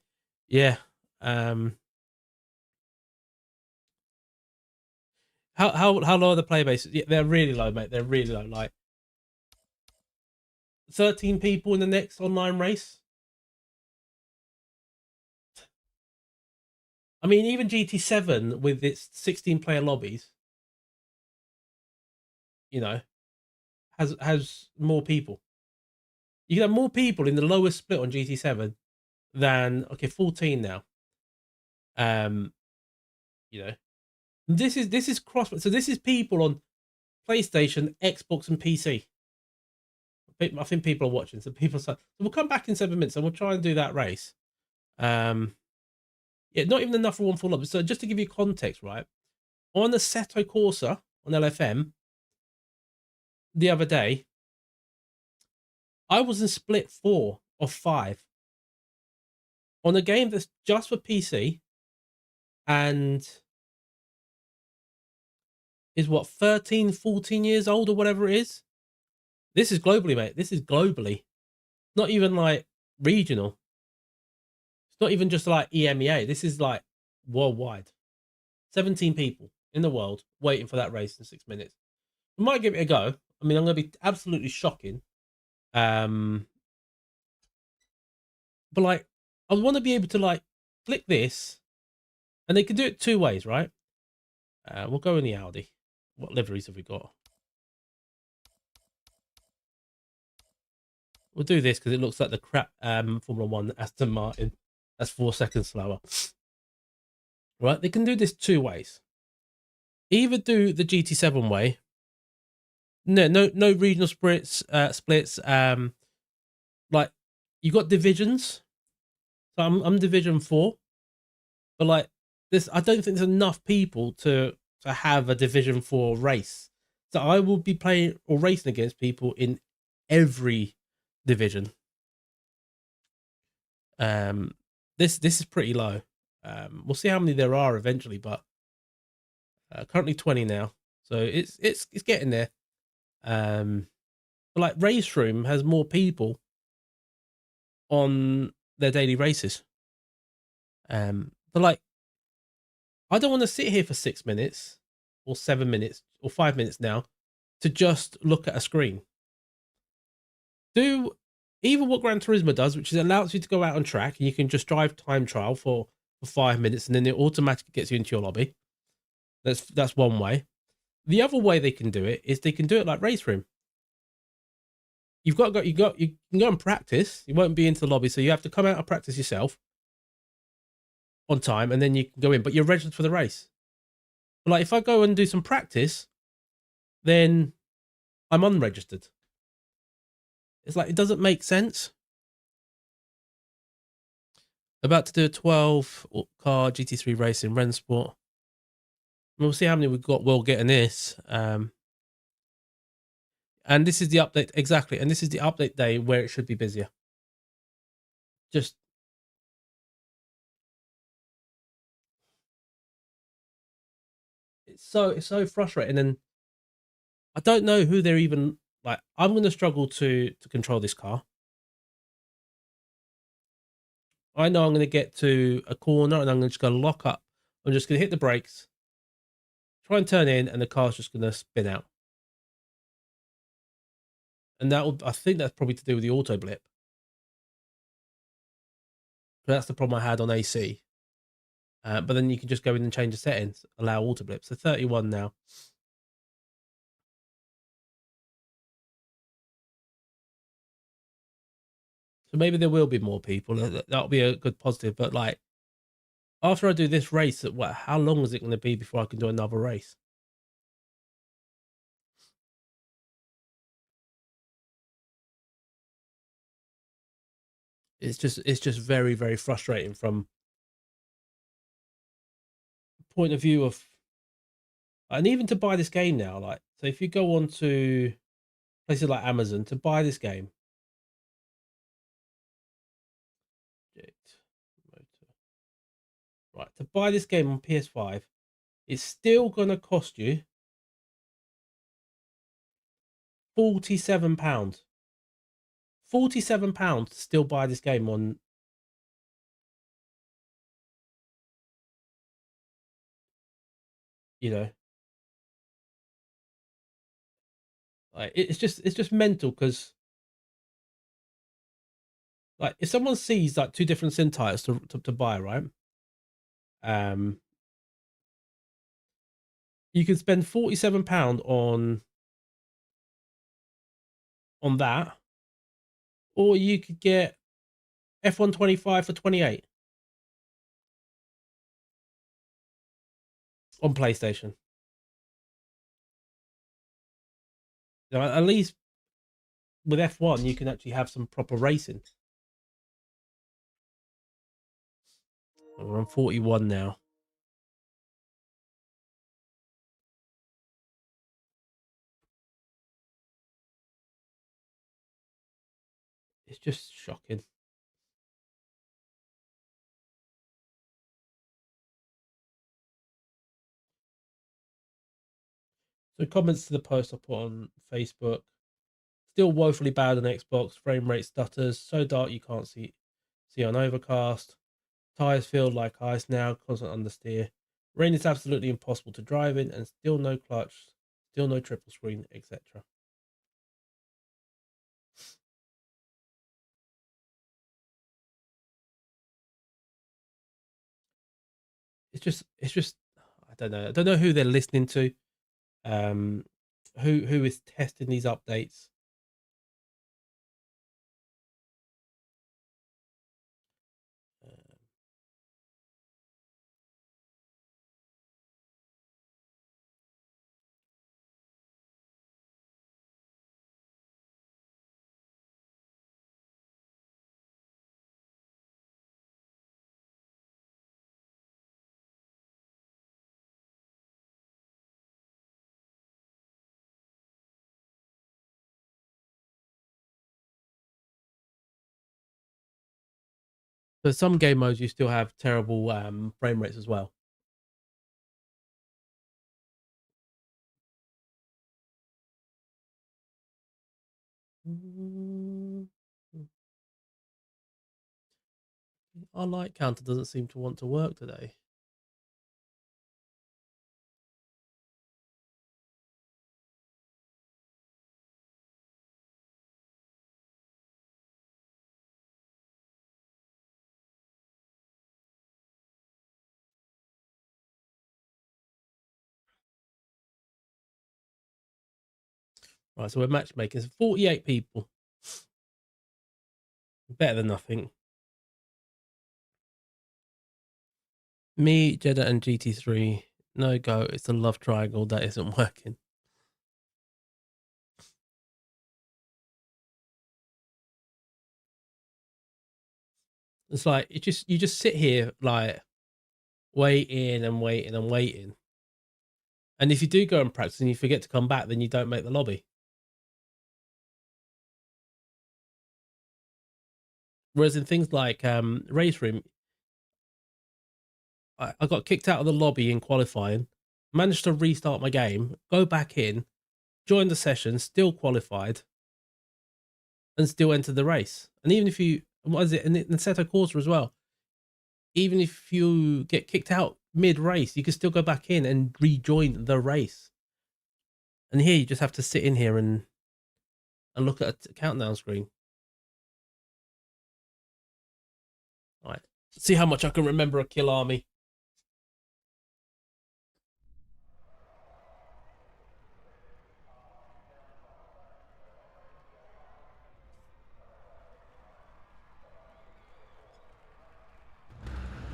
Yeah. How low are the play bases? Yeah, they're really low, mate. They're really low. Like 13 people in the next online race. I mean, even GT7 with its 16 player lobbies, you know, has more people. You can have more people in the lowest split on GT7 than 14 now. You know, this is cross. So this is people on PlayStation, Xbox, and PC. I think people are watching. So so we'll come back in 7 minutes and we'll try and do that race. Yeah, not even enough for one full lobby. So just to give you context, right? On the Assetto Corsa on LFM the other day, I was in split 4 of 5 on a game that's just for PC and is what 13, 14 years old or whatever it is. This is globally, mate. This is globally. Not even like regional. It's not even just like EMEA. This is like worldwide. 17 people in the world waiting for that race in 6 minutes. We might give it a go. I mean, I'm going to be absolutely shocking. But like, I want to be able to like click this, and they can do it 2 ways, right? We'll go in the Audi. What liveries have we got? We'll do this because it looks like the crap Formula One Aston Martin. That's 4 seconds slower. Right? They can do this 2 ways. Either do the GT7 way. No regional splits. Like you got divisions. So I'm Division 4, but like this, I don't think there's enough people to have a Division 4 race. So I will be playing or racing against people in every division. This is pretty low. We'll see how many there are eventually, but currently 20 now, so it's getting there. But like RaceRoom has more people on their daily races. But like, I don't want to sit here for 6 minutes or 7 minutes or 5 minutes now to just look at a screen. Do either what Gran Turismo does, which is allows you to go out on track and you can just drive time trial for 5 minutes and then it automatically gets you into your lobby. That's one way. The other way they can do it is they can do it like RaceRoom. You can go and practice. You won't be into the lobby, so you have to come out and practice yourself on time, and then you can go in. But you're registered for the race. But like if I go and do some practice, then I'm unregistered. It's like it doesn't make sense. About to do a 12 car GT3 race in Rensport. We'll see how many we've got. We'll get in this. And this is the update exactly. And this is the update day where it should be busier. Just it's so frustrating. And I don't know who they're even like. I'm going to struggle to control this car. I know I'm going to get to a corner and I'm just going to lock up. I'm just going to hit the brakes, try and turn in, and the car's just going to spin out. And I think that's probably to do with the auto blip. That's the problem I had on AC. But then you can just go in and change the settings, allow auto blip. So 31 now. So maybe there will be more people. That'll be a good positive. But like, after I do this race, how long is it going to be before I can do another race? It's just very, very frustrating from the point of view of, and even to buy this game now, like, so if you go on to places like Amazon to buy this game, right, to buy this game on PS5, it's still going to cost you £47. £47 to still buy this game on, you know, like it's just mental because like if someone sees like two different sim titles to buy, right? You can spend £47 on that, or you could get F125 for 28 on PlayStation. You know, at least with F1, you can actually have some proper racing. We're on 41 now. It's just shocking. So comments to the post I put on Facebook. Still woefully bad on Xbox. Frame rate stutters. So dark you can't see on overcast. Tires feel like ice now. Constant understeer. Rain is absolutely impossible to drive in, and still no clutch. Still no triple screen, etc. It's just I don't know. I don't know who they're listening to. Who is testing these updates? So some game modes you still have terrible frame rates as well. Our light counter doesn't seem to want to work today. Right, so we're matchmaking. It's 48 people. Better than nothing. Me, Jeddah, and GT3. No go. It's a love triangle that isn't working. It's like you just sit here like waiting and waiting and waiting. And if you do go and practice and you forget to come back, then you don't make the lobby. Whereas in things like RaceRoom, I got kicked out of the lobby in qualifying, managed to restart my game, go back in, join the session, still qualified, and still entered the race. And even if you, what is it, in Assetto Corsa as well, even if you get kicked out mid-race, you can still go back in and rejoin the race. And here you just have to sit in here and look at a countdown screen. All right, see how much I can remember a Kyalami.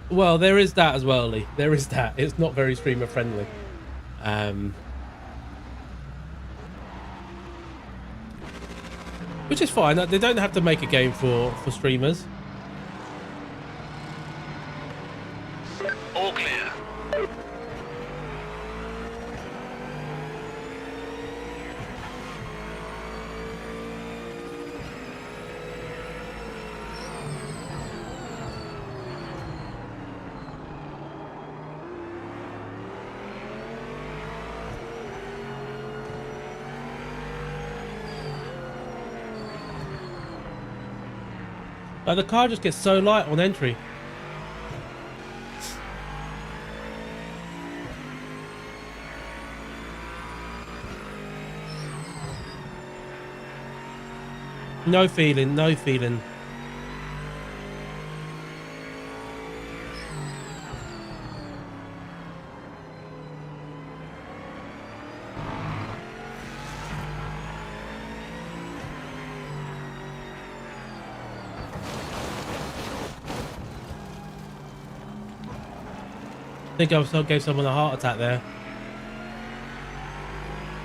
Well, there is that as well, Lee. There is that. It's not very streamer friendly. Which is fine. They don't have to make a game for streamers. All clear. Like the car just gets so light on entry. No feeling, no feeling. I think I gave someone a heart attack there.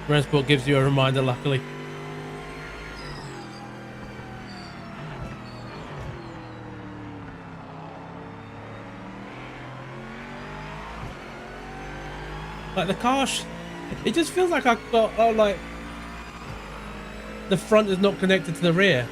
Transport gives you a reminder, luckily. Like the car, it just feels like I've got, like, the front is not connected to the rear.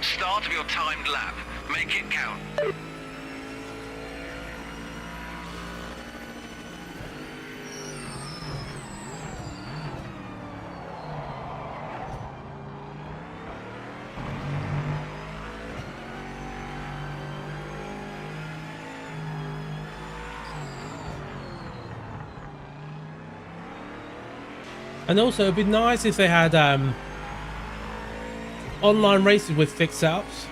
Start of your timed lap. Make it count. And also, it'd be nice if they had online races with fixed setups.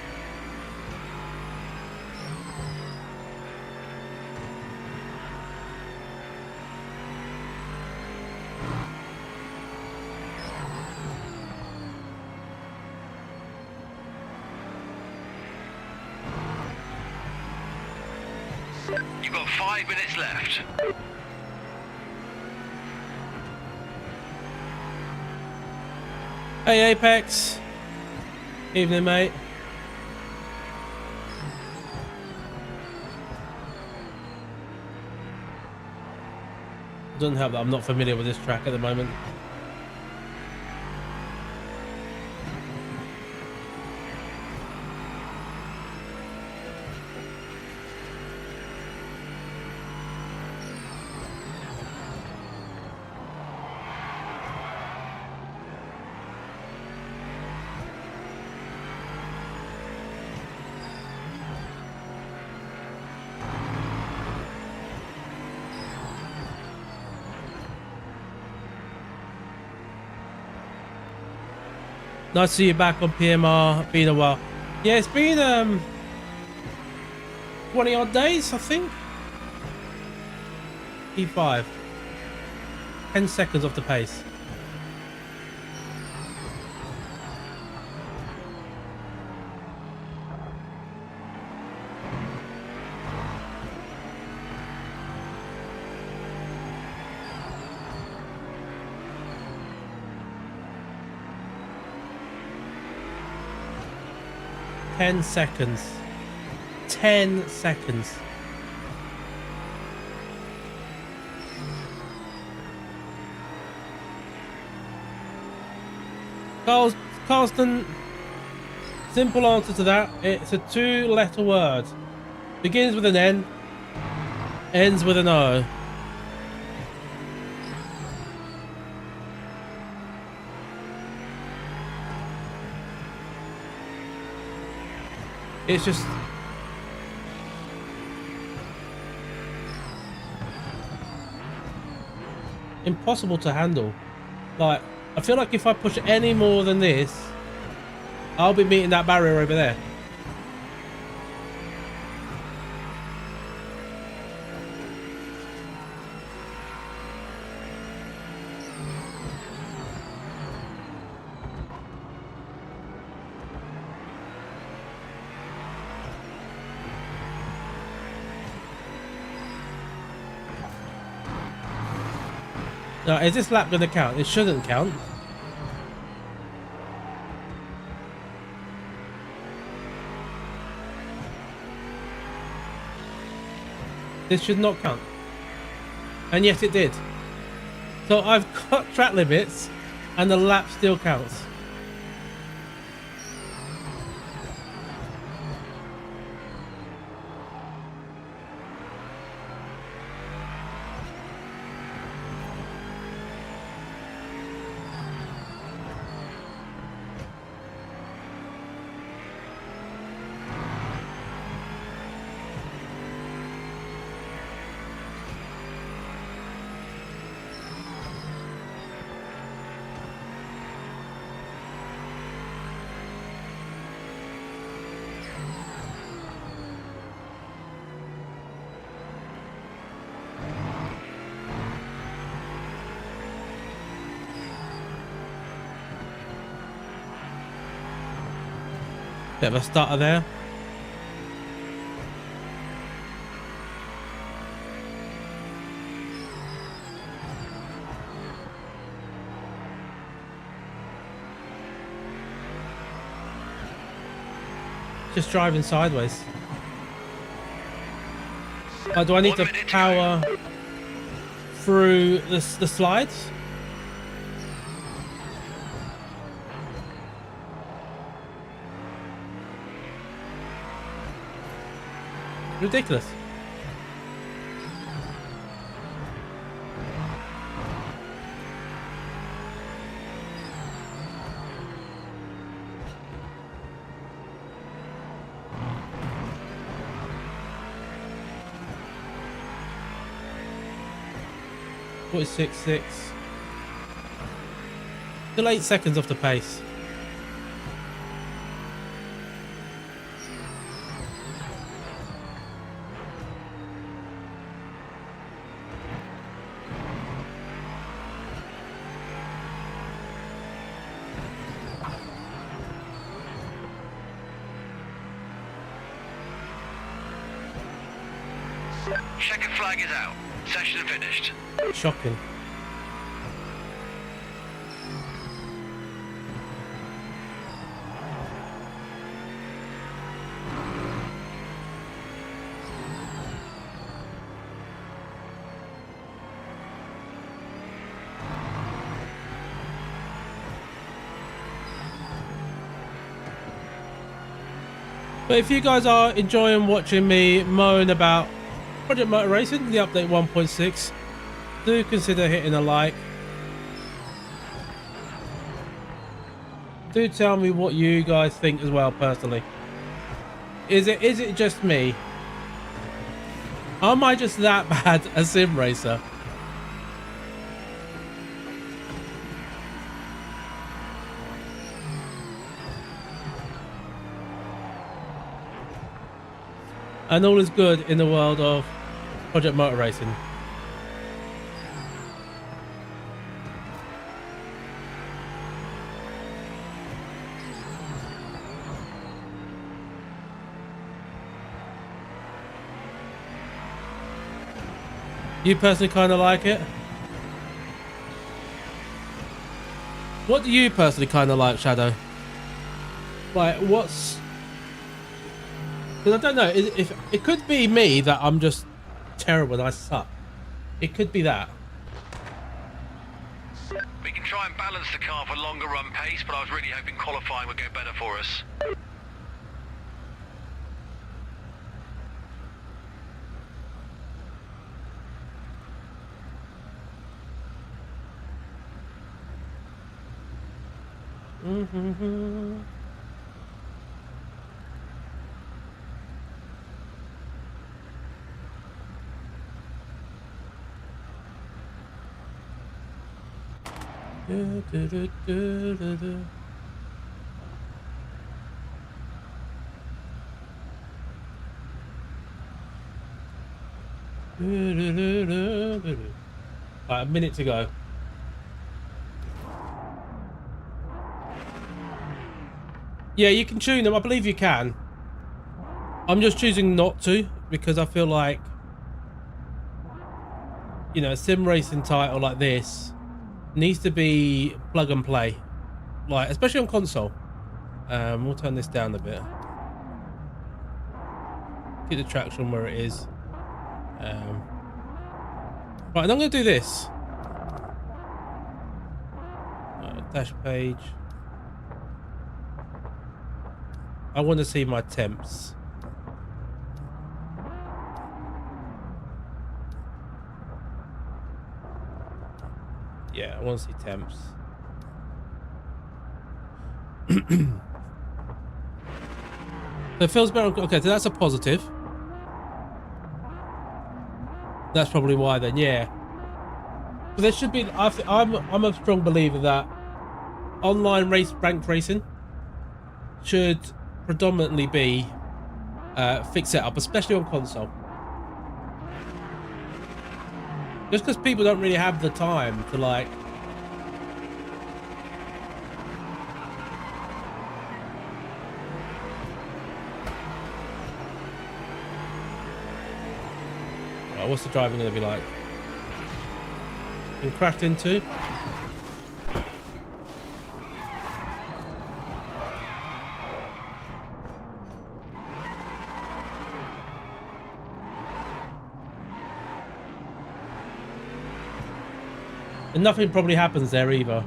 You've got 5 minutes left. Hey Apex. Evening, mate. Doesn't help that I'm not familiar with this track at the moment. Nice to see you back on PMR. Been a while. Yeah, it's been 20 odd days, I think. P5. 10 seconds off the pace. Ten seconds. 10 seconds. Carlston, simple answer to that. It's a 2-letter word. Begins with an N, ends with an O. It's just... impossible to handle. Like, I feel like if I push any more than this, I'll be meeting that barrier over there. Now, is this lap going to count? It shouldn't count. This should not count. And yet it did. So I've got track limits and the lap still counts. Bit of a stutter there. Just driving sideways. Do I need to power through the slides? Ridiculous. .46.6. Still 8 seconds off the pace. Checkered flag is out. Session finished. Shocking. But if you guys are enjoying watching me moan about Project Motor Racing, the update 1.6, do consider hitting a like. Do tell me what you guys think as well personally. Is it just me? Am I just that bad a sim racer? And all is good in the world of Project Motor Racing. You personally kind of like it? What do you personally kind of like, Shadow? Like, what's... Because I don't know, if it could be me that I'm just terrible and I suck. It could be that. We can try and balance the car for longer run pace, but I was really hoping qualifying would go better for us. Right, a minute to go. Yeah, you can tune them. I believe you can. I'm just choosing not to because I feel like, you know, a sim racing title like this needs to be plug and play, like especially on console. We'll turn this down a bit. Keep the traction where it is. Right, and I'm going to do this. Dash page. I want to see my temps. Yeah, I want to see temps. So it feels better. Okay, so that's a positive. That's probably why then, yeah. So there should be. I'm a strong believer that online ranked racing should predominantly be fixed setup, especially on console. Just because people don't really have the time to like. Right, what's the driving going to be like? Been cracked into. And nothing probably happens there either.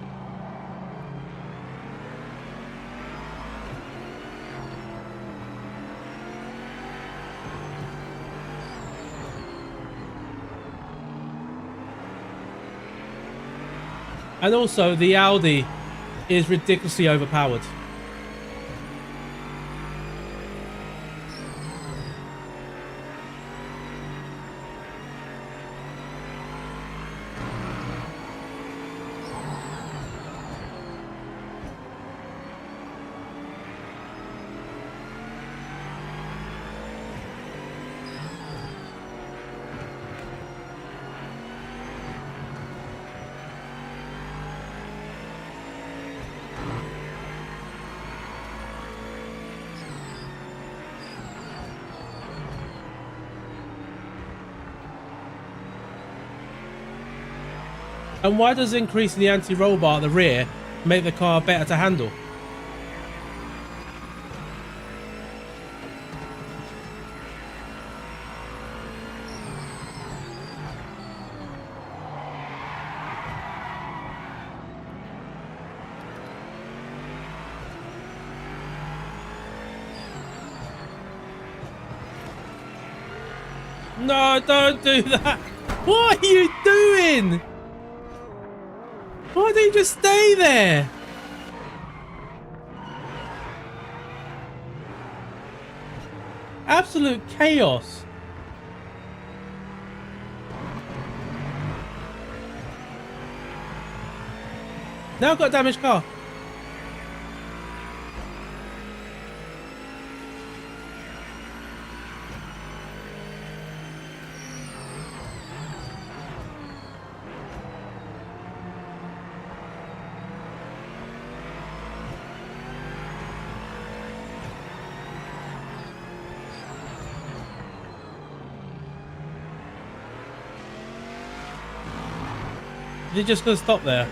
And also, the Audi is ridiculously overpowered. And why does increasing the anti-roll bar at the rear make the car better to handle? No, don't do that. What are you doing? Why don't you just stay there? Absolute chaos. Now I've got a damaged car. You're just gonna stop there.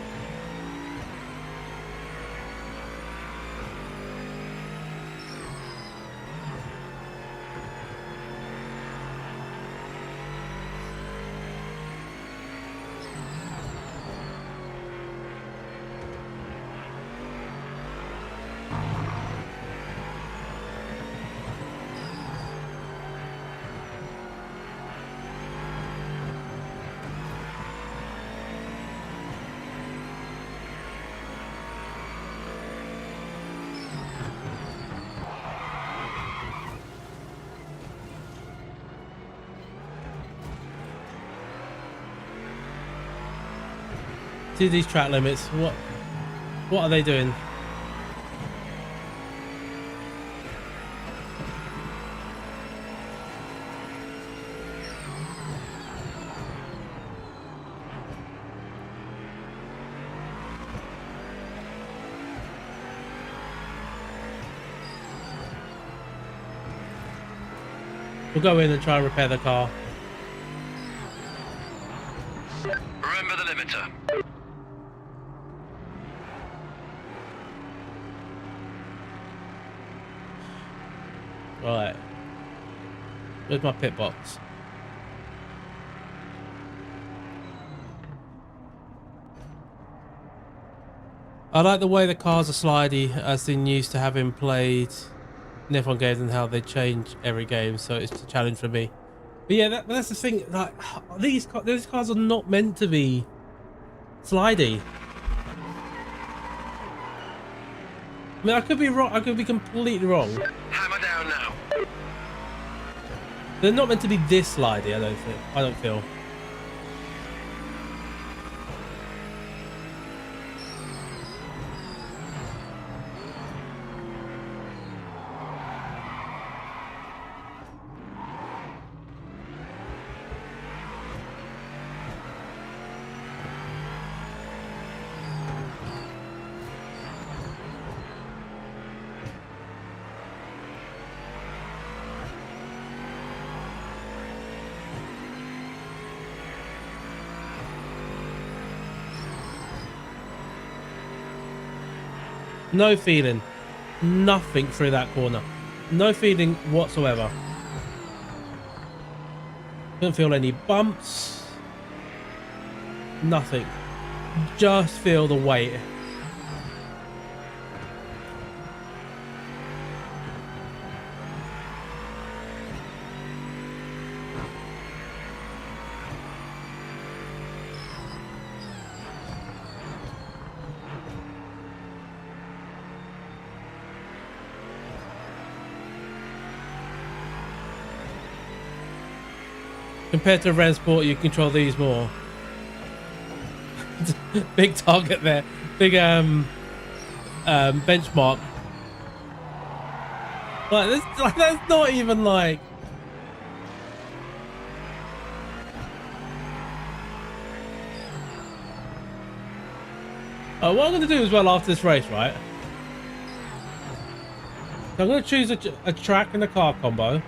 See these track limits. What are they doing? We'll go in and try and repair the car. Remember the limiter. Right. Where's my pit box? I like the way the cars are slidey, as in used to having played in F1 games and how they change every game, so it's a challenge for me. But yeah, that's the thing. Like these cars are not meant to be slidey. I mean, I could be wrong. I could be completely wrong. Hammer down now. They're not meant to be this slidey. I don't feel. No feeling. Nothing through that corner. No feeling whatsoever. Don't feel any bumps. Nothing. Just feel the weight. Compared to Ren Sport, you control these more. Big target there. Big benchmark. Like that's not even like. What I'm going to do as well after this race, right? So I'm going to choose a track and a car combo.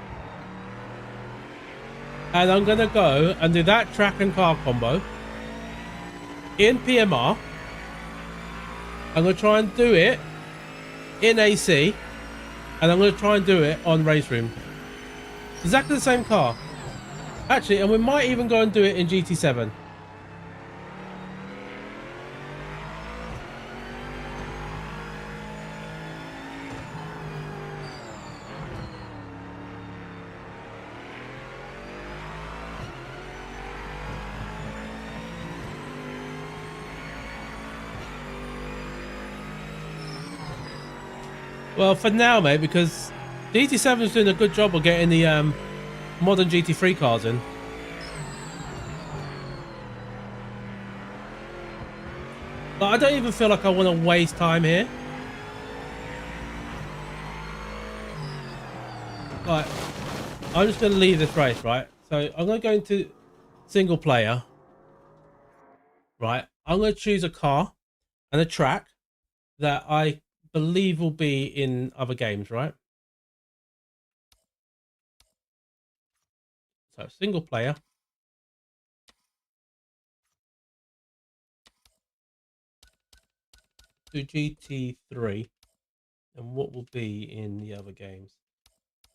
And I'm going to go and do that track and car combo in PMR. I'm going to try and do it in AC. And I'm going to try and do it on RaceRoom. Exactly the same car. Actually, and we might even go and do it in GT7. Well, for now, mate, because GT7 is doing a good job of getting the modern GT3 cars in. But I don't even feel like I want to waste time here. Right, I'm just going to leave this race, right? So I'm going to go into single player. Right, I'm going to choose a car and a track that I believe will be in other games, right? So single player. Do GT3 and what will be in the other games.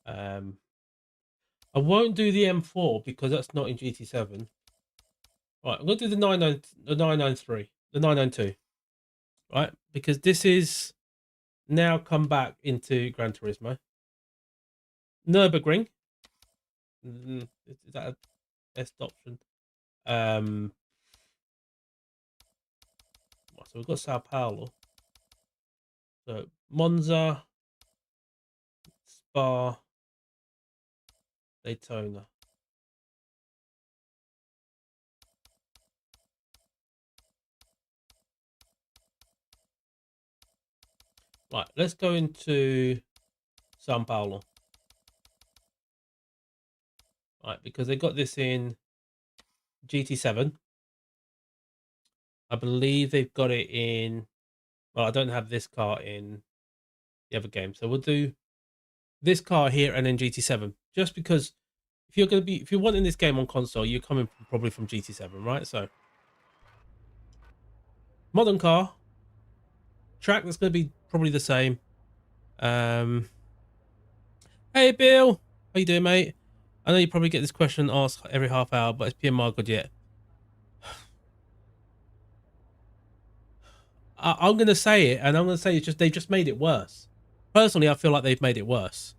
I won't do the M4 because that's not in GT7. Right, I'm going to do the 993, the 992. Right, because this is now come back into Gran Turismo. Nürburgring. Is that a best option? So we've got Sao Paulo. So Monza, Spa, Daytona. Right, let's go into Sao Paulo. Right, because they got this in GT7. I believe they've got it in. Well, I don't have this car in the other game, so we'll do this car here and then GT7. Just because if you're wanting this game on console, you're coming probably from GT7, right? So modern car track that's going to be probably the same. Hey Bill, how you doing, mate? I know you probably get this question asked every half hour, but is PMR good yet? I'm going to say it, and I'm going to say it's just they've just made it worse. Personally, I feel like they've made it worse.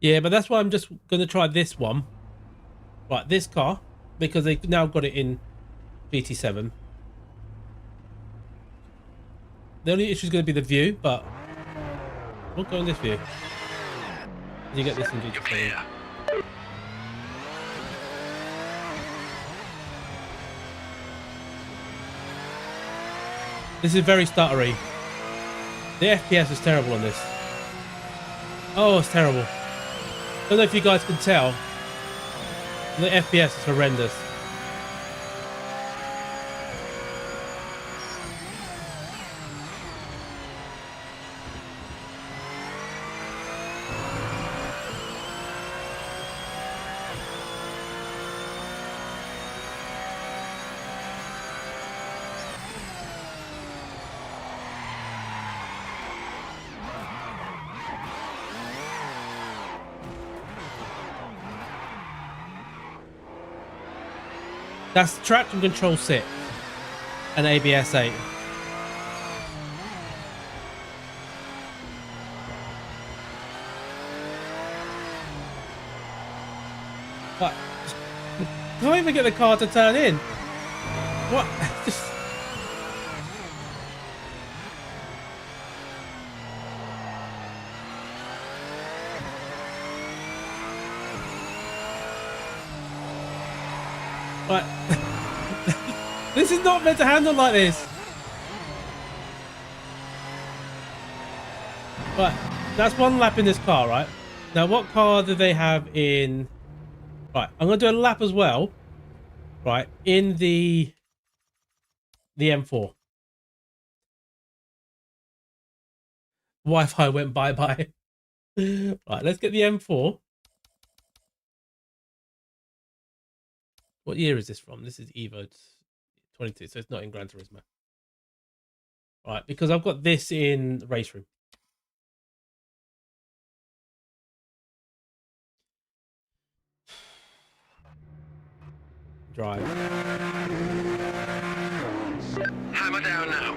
Yeah, but that's why I'm just going to try this one. Right, this car, because they've now got it in GT7. The only issue is going to be the view, but we'll go in this view. You get this in GT7. This is very stuttery. The FPS is terrible on this. Oh, it's terrible. Don't know if you guys can tell. The FPS is horrendous. That's traction control 6 and ABS 8. What? Can't even get the car to turn in. What? Right. This is not meant to handle like this. Right. That's one lap in this car, right? Now, what car do they have in... Right. I'm going to do a lap as well. Right. In the M4. Wi-Fi went bye-bye. Right. Let's get the M4. What year is this from? This is Evo 22, so it's not in Gran Turismo. Right, because I've got this in RaceRoom. Drive. Hammer down now.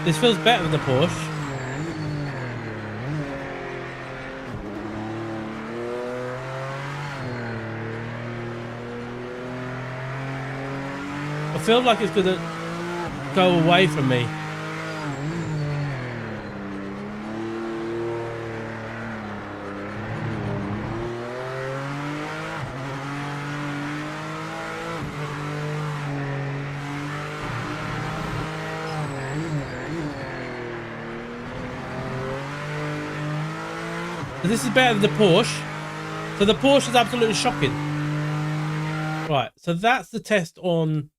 This feels better than the Porsche. I feel like it's gonna go away from me. This is better than the Porsche. So the Porsche is absolutely shocking. Right, so that's the test on...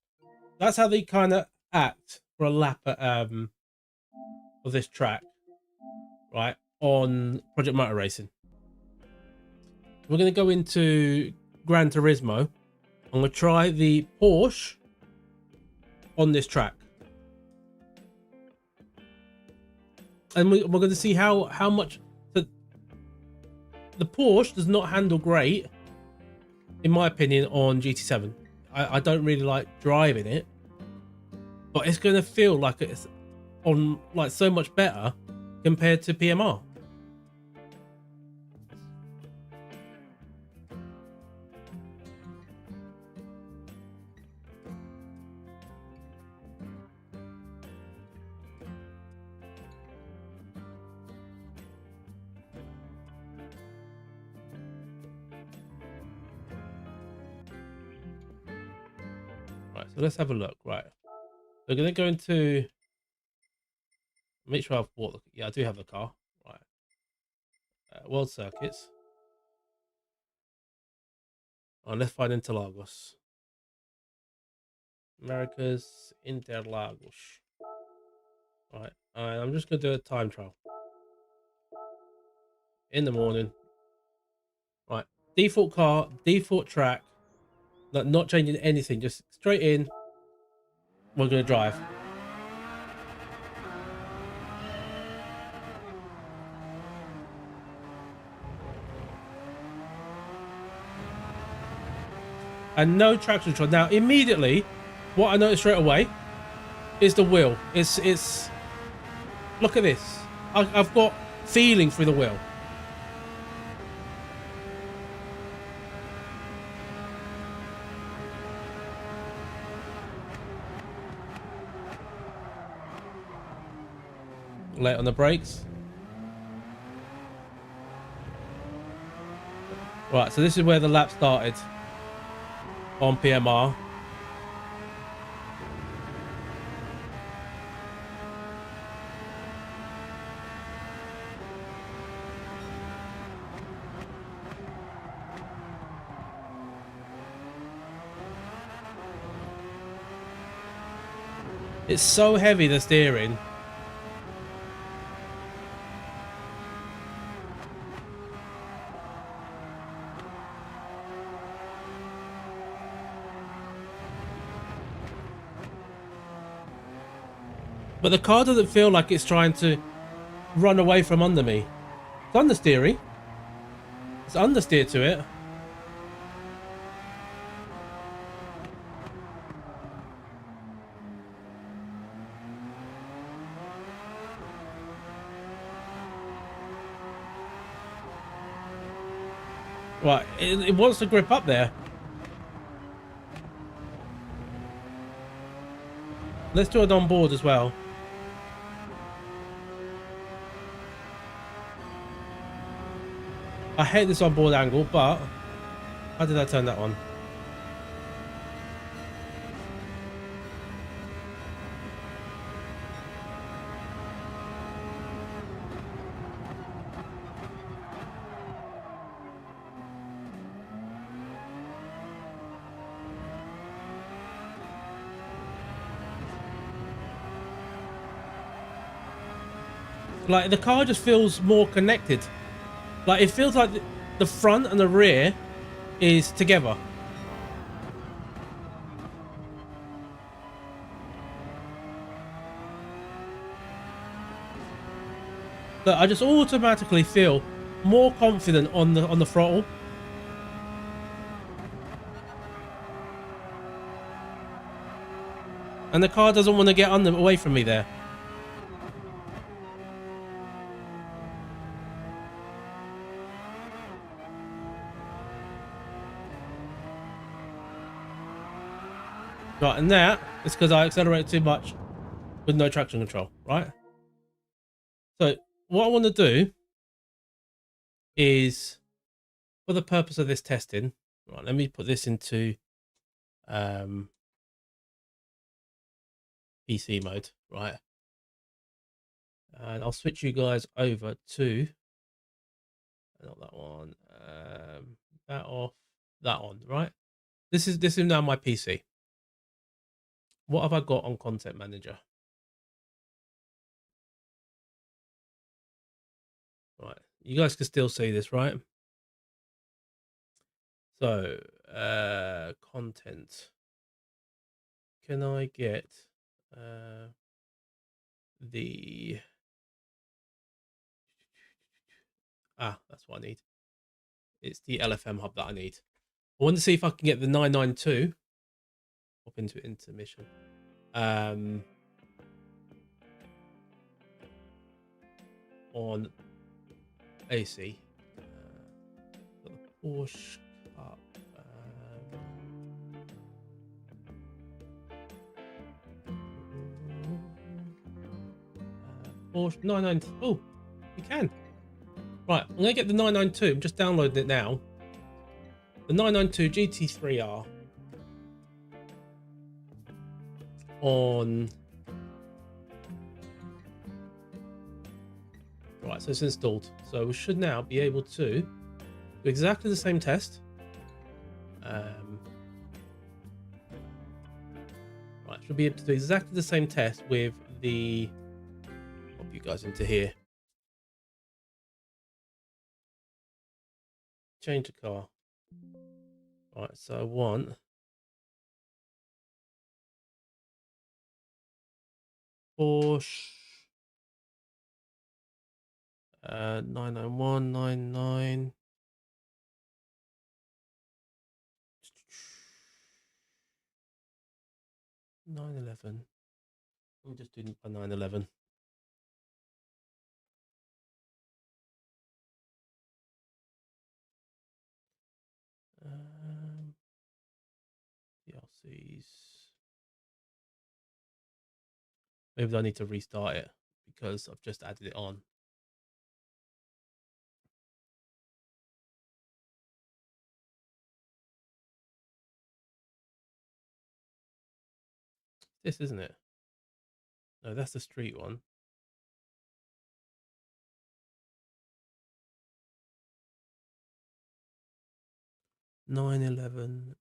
That's how they kind of act for a lap at, of this track. Right, on Project Motor Racing. We're going to go into Gran Turismo. I'm going to try the Porsche on this track. and we're going to see how much the Porsche does not handle great, in my opinion, on GT7. I don't really like driving it, but it's going to feel like it's on like so much better compared to PMR. Right, so let's have a look. Right, we're going to go into, make sure I've bought the, yeah, I do have the car. Right, world circuits. Oh, let's find Interlagos. America's Interlagos. Right, I'm just going to do a time trial in the morning. Right, default car, default track, not changing anything, just straight in. We're going to drive. And no traction control. Now, immediately, what I noticed straight away is the wheel. It's. Look at this. I've got feeling through the wheel. Late on the brakes. Right, so this is where the lap started on PMR. It's so heavy, the steering. But the car doesn't feel like it's trying to run away from under me. It's understeering. It's understeer to it. Right, it wants to grip up there. Let's do it on board as well. I hate this on board angle, but how did I turn that on? Like, the car just feels more connected. Like, it feels like the front and the rear is together. But I just automatically feel more confident on the throttle. And the car doesn't want to get away from me there. Right, and that is because I accelerated too much with no traction control, right? So what I want to do is, for the purpose of this testing, right, let me put this into PC mode, right? And I'll switch you guys over to, not that one, that off, that on, right? This is now my PC. What have I got on Content Manager? Right, you guys can still see this, right? So, content. Can I get the Ah, that's what I need. It's the LFM hub that I need. I want to see if I can get the 992. Hop into intermission. On AC. Got the Porsche up. Porsche 992. Oh, you can. Right, I'm going to get the 992. I'm just downloading it now. The 992 GT3R on... Right, so it's installed. So we should now be able to do exactly the same test. Right, should be able to do exactly the same test with the... Pop you guys into here. Change the car. Right, so I want... Porsche 991, 99. 911. We'll just do a 911. DLCs. Maybe I need to restart it because I've just added it on. This isn't it? No, that's the street one. $911.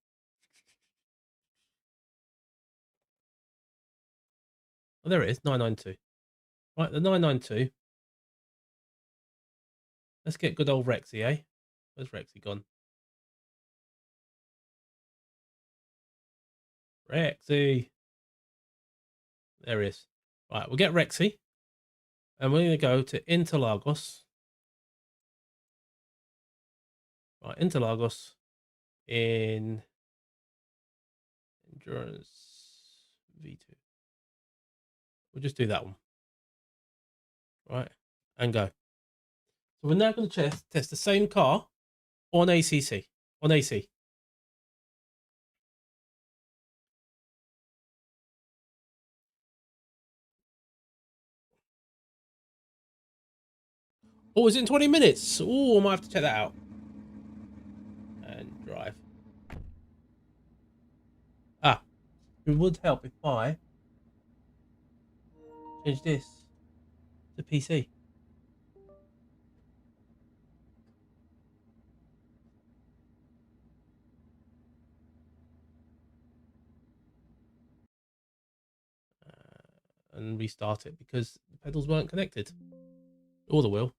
Oh, there it is. 992. Right, the 992. Let's get good old Rexy, eh? Where's Rexy gone? Rexy. There he is. Right, we'll get Rexy. And we're going to go to Interlagos. Right, Interlagos in Endurance V2. We'll just do that one. Right, and go. So we're now going to test the same car on ACC. On AC. Oh, is it in 20 minutes? Oh, I might have to check that out. And drive. Ah, it would help if I change this to PC. And restart it because the pedals weren't connected. Or the wheel.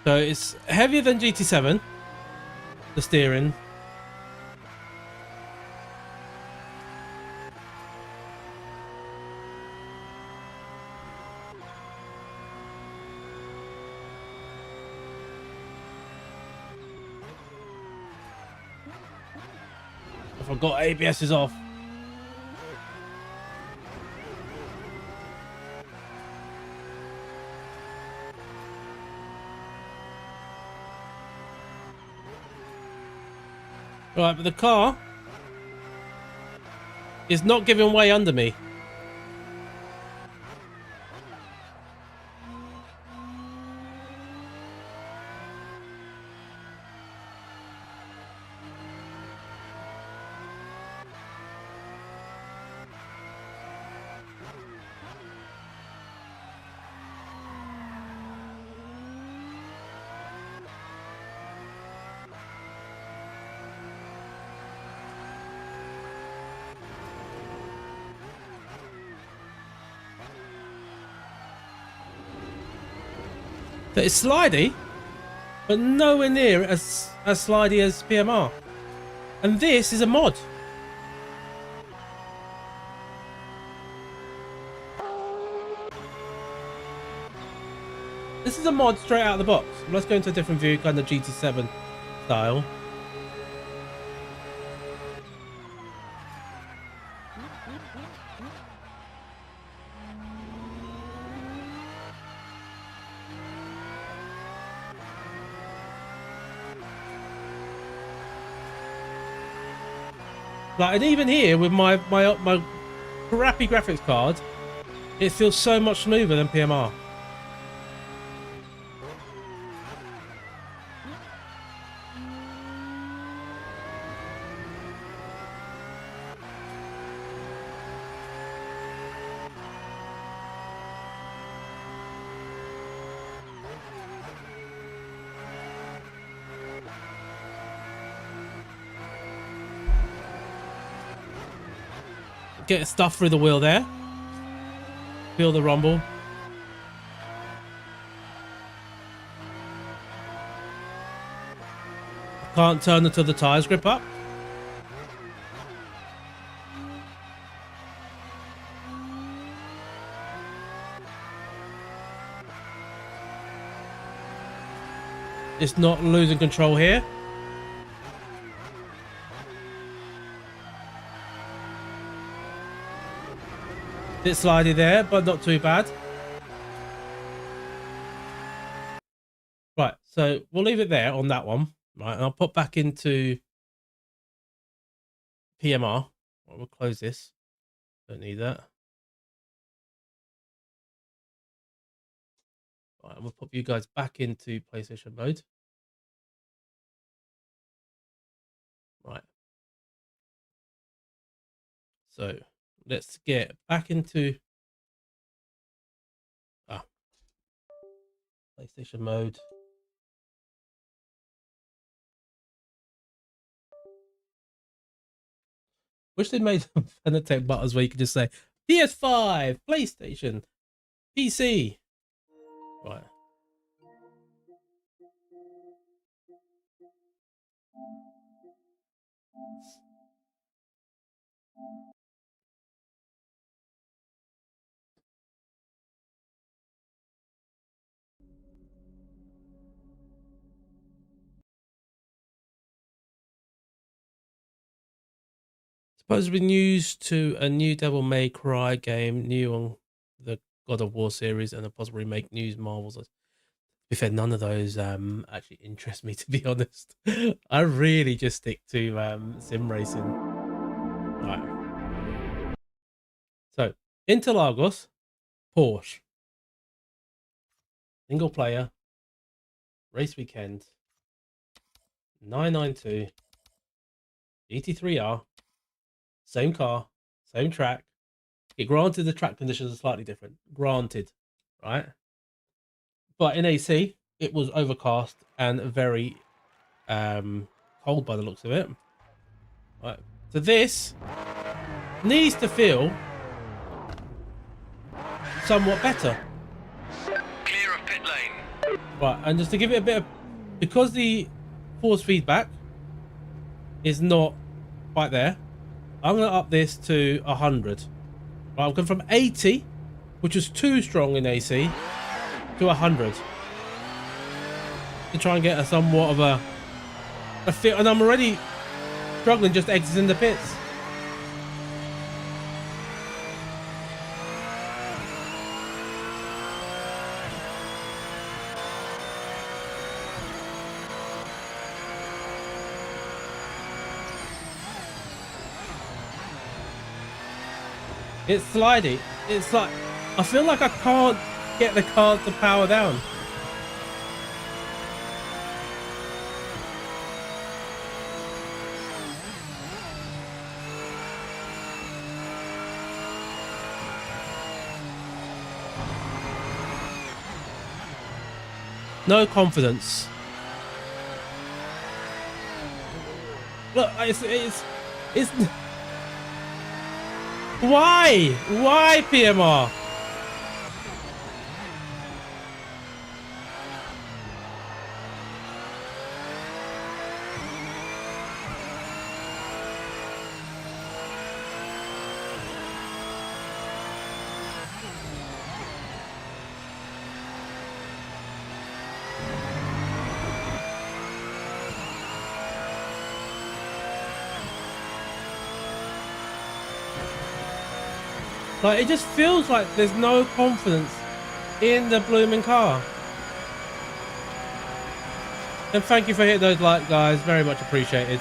So it's heavier than GT7, the steering. I forgot ABS is off. Right, but the car is not giving way under me. that is slidey, but nowhere near as slidey as PMR. And this is a mod. This is a mod straight out of the box. Let's go into a different view, kind of GT7 style. Like, and even here with my crappy graphics card, it feels so much smoother than PMR. Get stuff through the wheel there. Feel the rumble. Can't turn until the tires grip up. It's not losing control here. Bit slidey there, but not too bad. Right, so we'll leave it there on that one. Right, and I'll pop back into PMR. Right, we'll close this. Don't need that. Right, and we'll pop you guys back into PlayStation mode. Right. So let's get back into PlayStation mode. Wish they made annotate buttons where you could just say PS5, PlayStation, PC. Right. Supposedly news to a new Devil May Cry game, new on the God of War series, and a possible remake news Marvels. To be fair, none of those actually interest me, to be honest. I really just stick to sim racing. Right. So, Interlagos, Porsche. Single player, race weekend, 992, GT3R. Same car, same track. Granted, the track conditions are slightly different. Granted, right? But in AC, it was overcast and very cold by the looks of it. Right. So this needs to feel somewhat better. Clear of pit lane. Right, and just to give it a bit of... Because the force feedback is not quite there, I'm going to up this to 100. Right, I'm going from 80, which was too strong in AC, to 100. To try and get a somewhat of a feel. And I'm already struggling just exiting the pits. It's slidey. It's like, I feel like I can't get the car to power down. No confidence. Look, it's why? Why PMR? Like, it just feels like there's no confidence in the blooming car. And thank you for hitting those like, guys. Very much appreciated.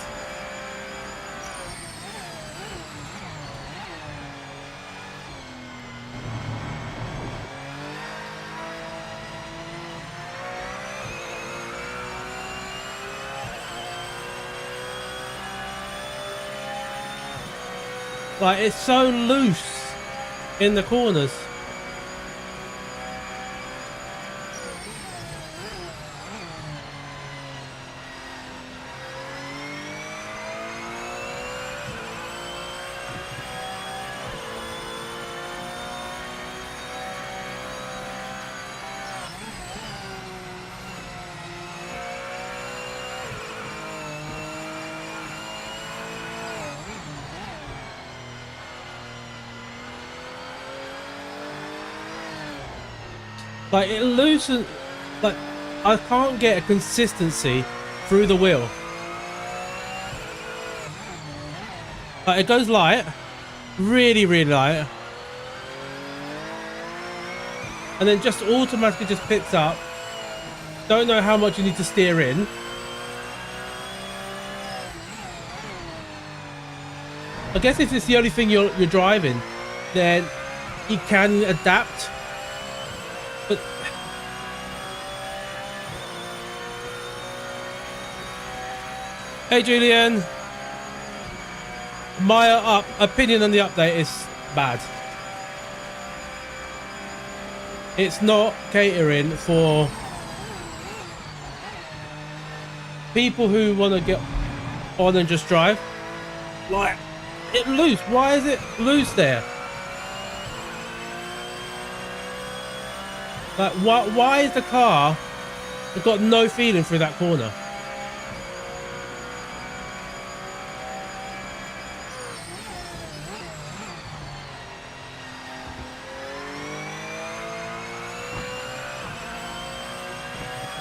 Like, it's so loose in the corners. Like, it loosens, like, I can't get a consistency through the wheel. Like, it goes light, really, really light, and then just automatically just picks up. Don't know how much you need to steer in. I guess if it's the only thing you're driving, then you can adapt. But hey, Julian, my opinion on the update is bad. It's not catering for people who want to get on and just drive. Like, it's loose. Why is it loose there? Like, why is the car got no feeling through that corner?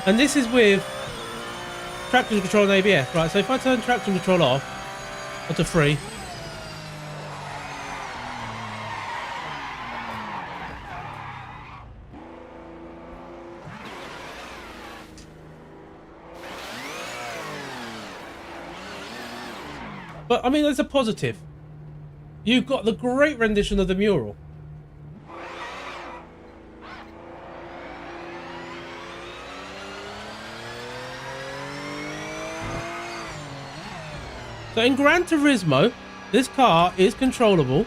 And this is with traction control and ABS, right? So if I turn traction control off, onto 3. But, I mean, there's a positive. You've got the great rendition of the mural. So in Gran Turismo, this car is controllable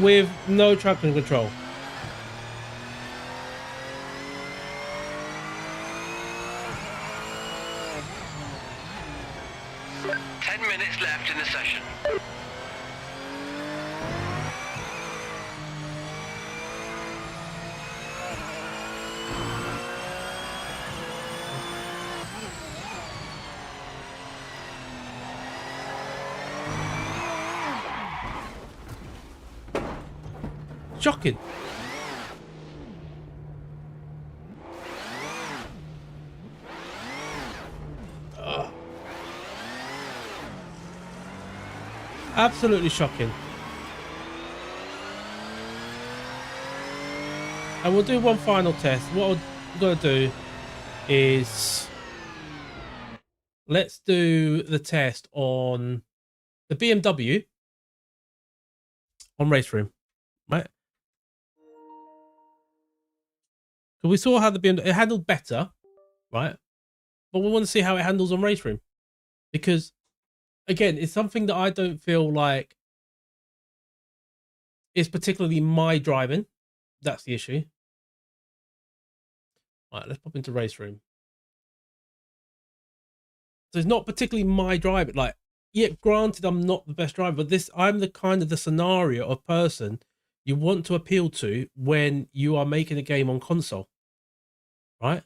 with no traction control. Left in the session. Shocking. Absolutely shocking. And we'll do one final test. What I'm going to do is let's do the test on the BMW on RaceRoom, right? So we saw how the BMW, it handled better, right? But we want to see how it handles on RaceRoom, because again, it's something that I don't feel like is particularly my driving. That's the issue. All right, let's pop into RaceRoom. So it's not particularly my driving. Like, yeah, granted, I'm not the best driver, but I'm the kind of the scenario of person you want to appeal to when you are making a game on console, right?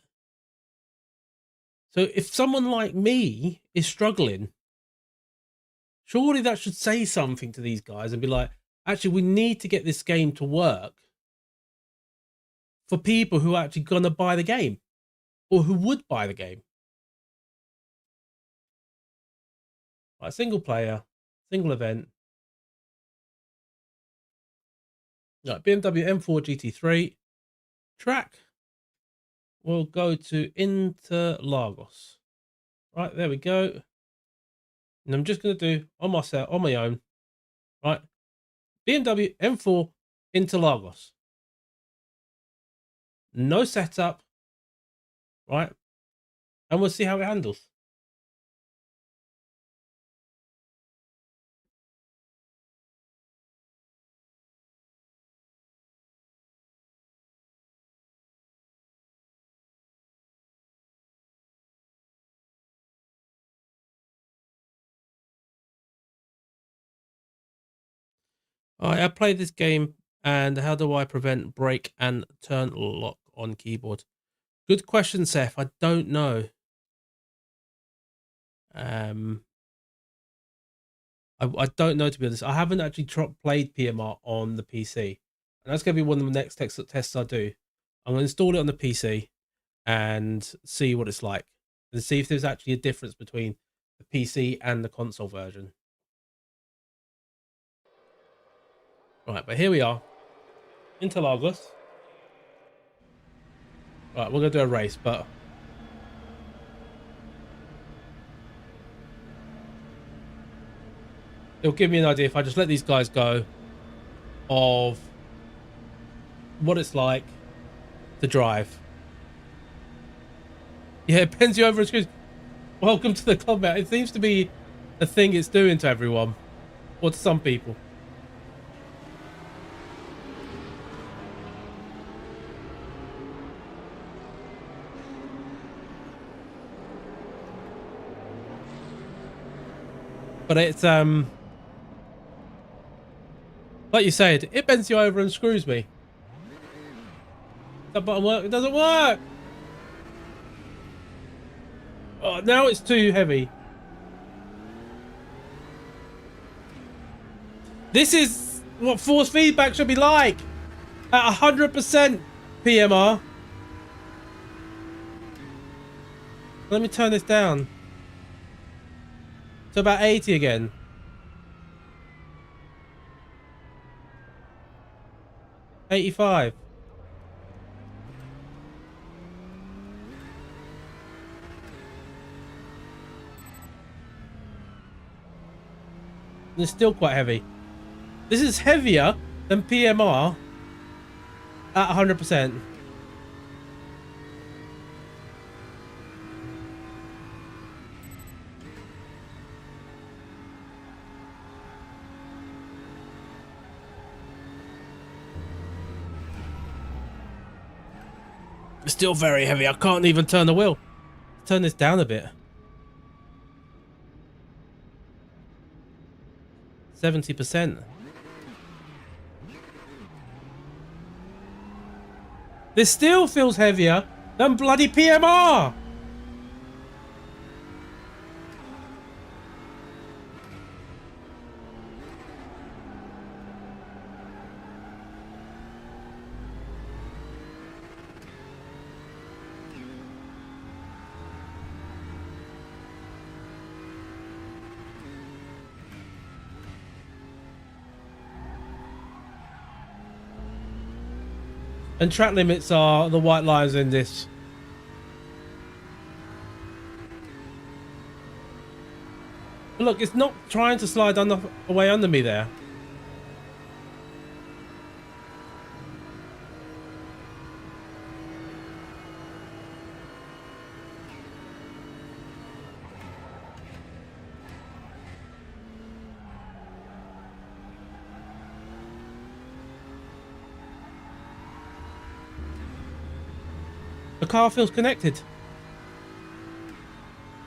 So if someone like me is struggling, surely that should say something to these guys and be like, actually, we need to get this game to work for people who are actually going to buy the game or who would buy the game. Right, single player, single event. Right, BMW M4 GT3 track. We'll go to Interlagos. Right, there we go. And I'm just going to do on my own. Right, BMW M4 Interlagos. No setup. Right, and we'll see how it handles. I played this game, and how do I prevent brake and turn lock on keyboard? Good question, Seth. I don't know. I don't know, to be honest. I haven't actually played PMR on the PC, and that's going to be one of the next tests I do. I'm going to install it on the PC and see what it's like, and see if there's actually a difference between the PC and the console version. Right, but here we are, Interlagos. Right, we're going to do a race, but it'll give me an idea if I just let these guys go of what it's like to drive. Yeah, it bends you over and screws. Welcome to the club, mate. It seems to be a thing it's doing to everyone, or to some people. But it's like you said, it bends you over and screws me. That button work? It doesn't work. Oh, now it's too heavy. This is what force feedback should be like at 100% PMR. Let me turn this down to about 80 again. $85. And it's still quite heavy. This is heavier than PMR at 100%. It's still very heavy. I can't even turn the wheel. Turn this down a bit. 70%. This still feels heavier than bloody PMR. And track limits are the white lines in this. But look, it's not trying to slide away under me there. The car feels connected.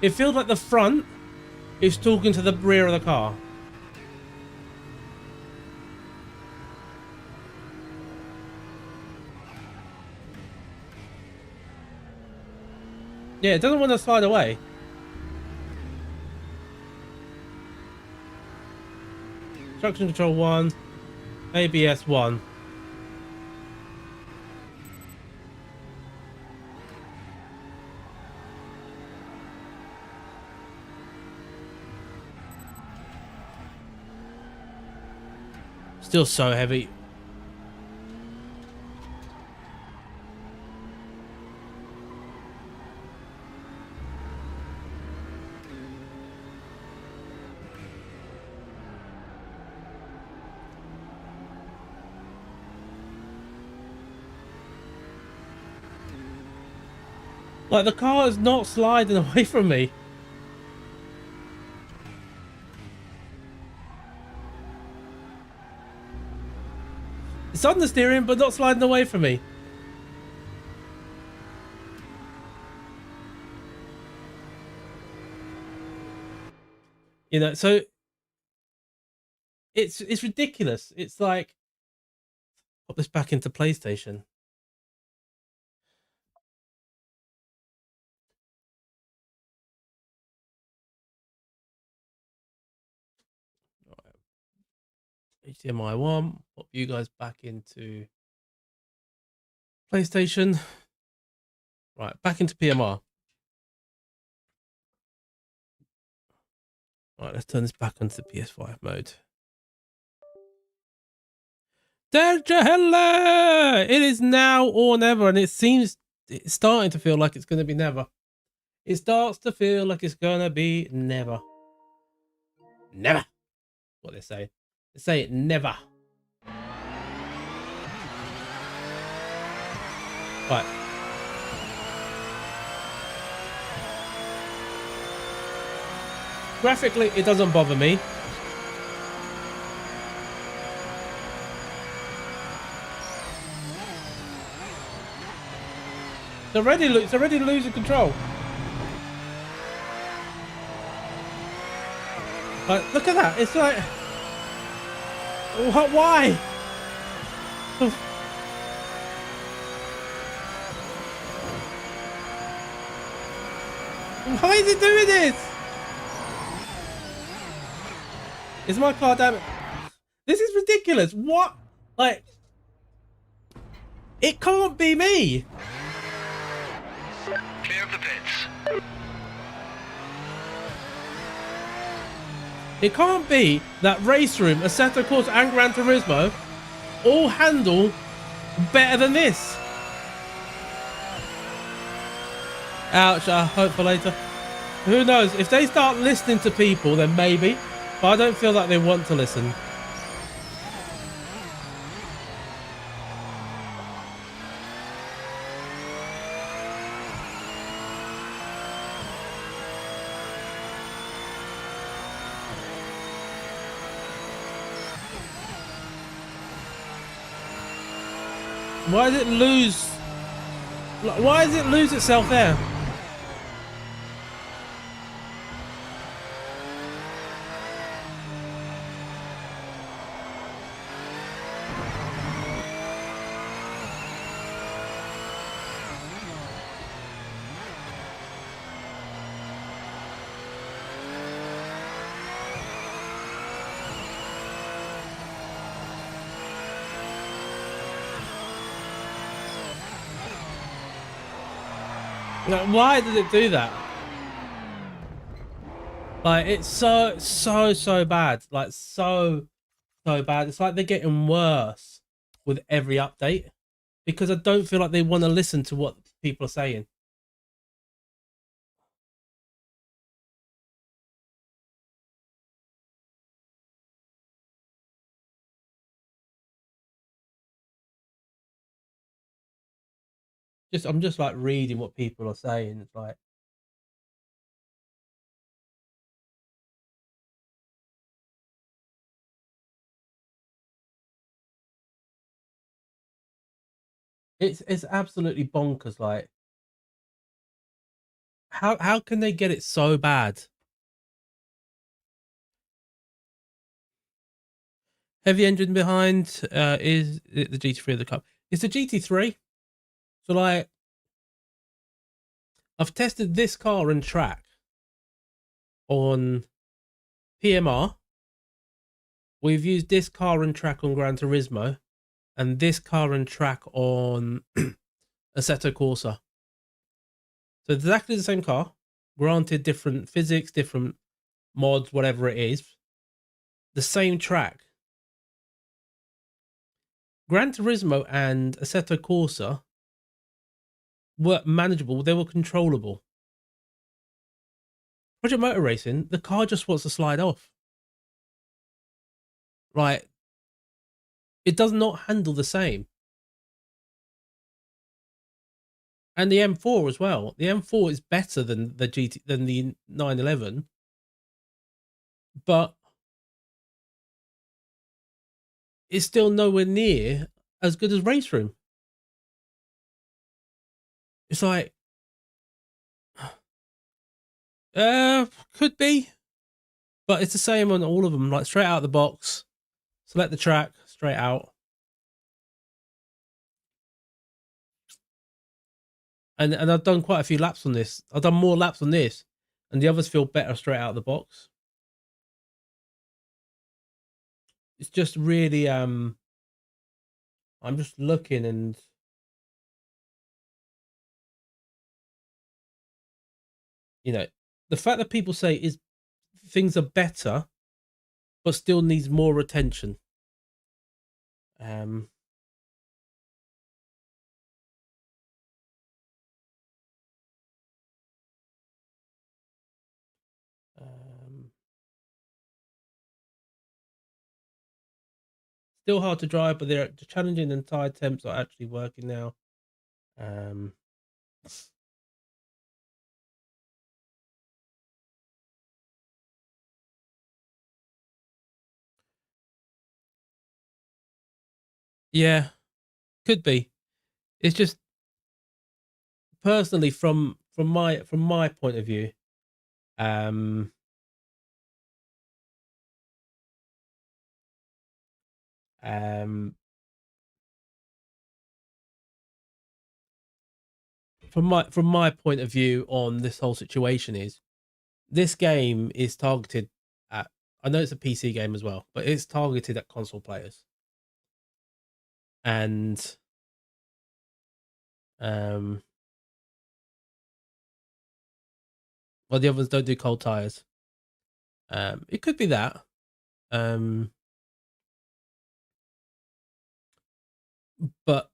It feels like the front is talking to the rear of the car. Yeah, it doesn't want to slide away. Traction control 1, ABS 1. Still so heavy. Like, the car is not sliding away from me. It's on the steering, but not sliding away from me. You know, so it's ridiculous. It's like, pop this back into PlayStation. HDMI 1, pop you guys back into PlayStation. Right, back into PMR. Right, let's turn this back onto the PS5 mode. It is now or never, and it seems it's starting to feel like it's going to be never. It starts to feel like it's going to be never. Never. What they say. They say it never. Right. Graphically, it doesn't bother me. It's already losing control. Like, look at that. It's like, what? Why? Why is it doing this? Is my car damn? This is ridiculous. What? Like, it can't be me. Clear of the pits. It can't be that RaceRoom, Assetto, Corsa, and Gran Turismo all handle better than this. Ouch, hope for later. Who knows? If they start listening to people, then maybe. But I don't feel like they want to listen. Why does it lose? Why does it lose itself there? Like, why did it do that? Like, it's so bad. Like, so bad. It's like they're getting worse with every update because I don't feel like they want to listen to what people are saying. I'm just like reading what people are saying. It's like, it's absolutely bonkers. Like, how can they get it so bad? Heavy engine behind is it the GT3 of the Cup? It's the GT3. So like, I've tested this car and track on PMR. We've used this car and track on Gran Turismo, and this car and track on Assetto Corsa. So exactly the same car, granted different physics, different mods, whatever it is. The same track. Gran Turismo and Assetto Corsa were manageable. They were controllable. Project Motor Racing, the car just wants to slide off. Right. It does not handle the same. and the M4 as well. The M4 is better than the 911, but it's still nowhere near as good as RaceRoom. It's like, could be, but it's the same on all of them. Like straight out of the box, select the track, straight out. And I've done quite a few laps on this. I've done more laps on this, and the others feel better straight out of the box. It's just really I'm just looking, and the fact that people say is things are better but still needs more attention. Still hard to drive, but they're challenging, and tire temps are actually working now. Yeah, could be. It's just personally from my point of view, um um from my point of view on this whole situation is this game is targeted at, I know it's a PC game as well, but it's targeted at console players. And well, the others don't do cold tires. It could be that. But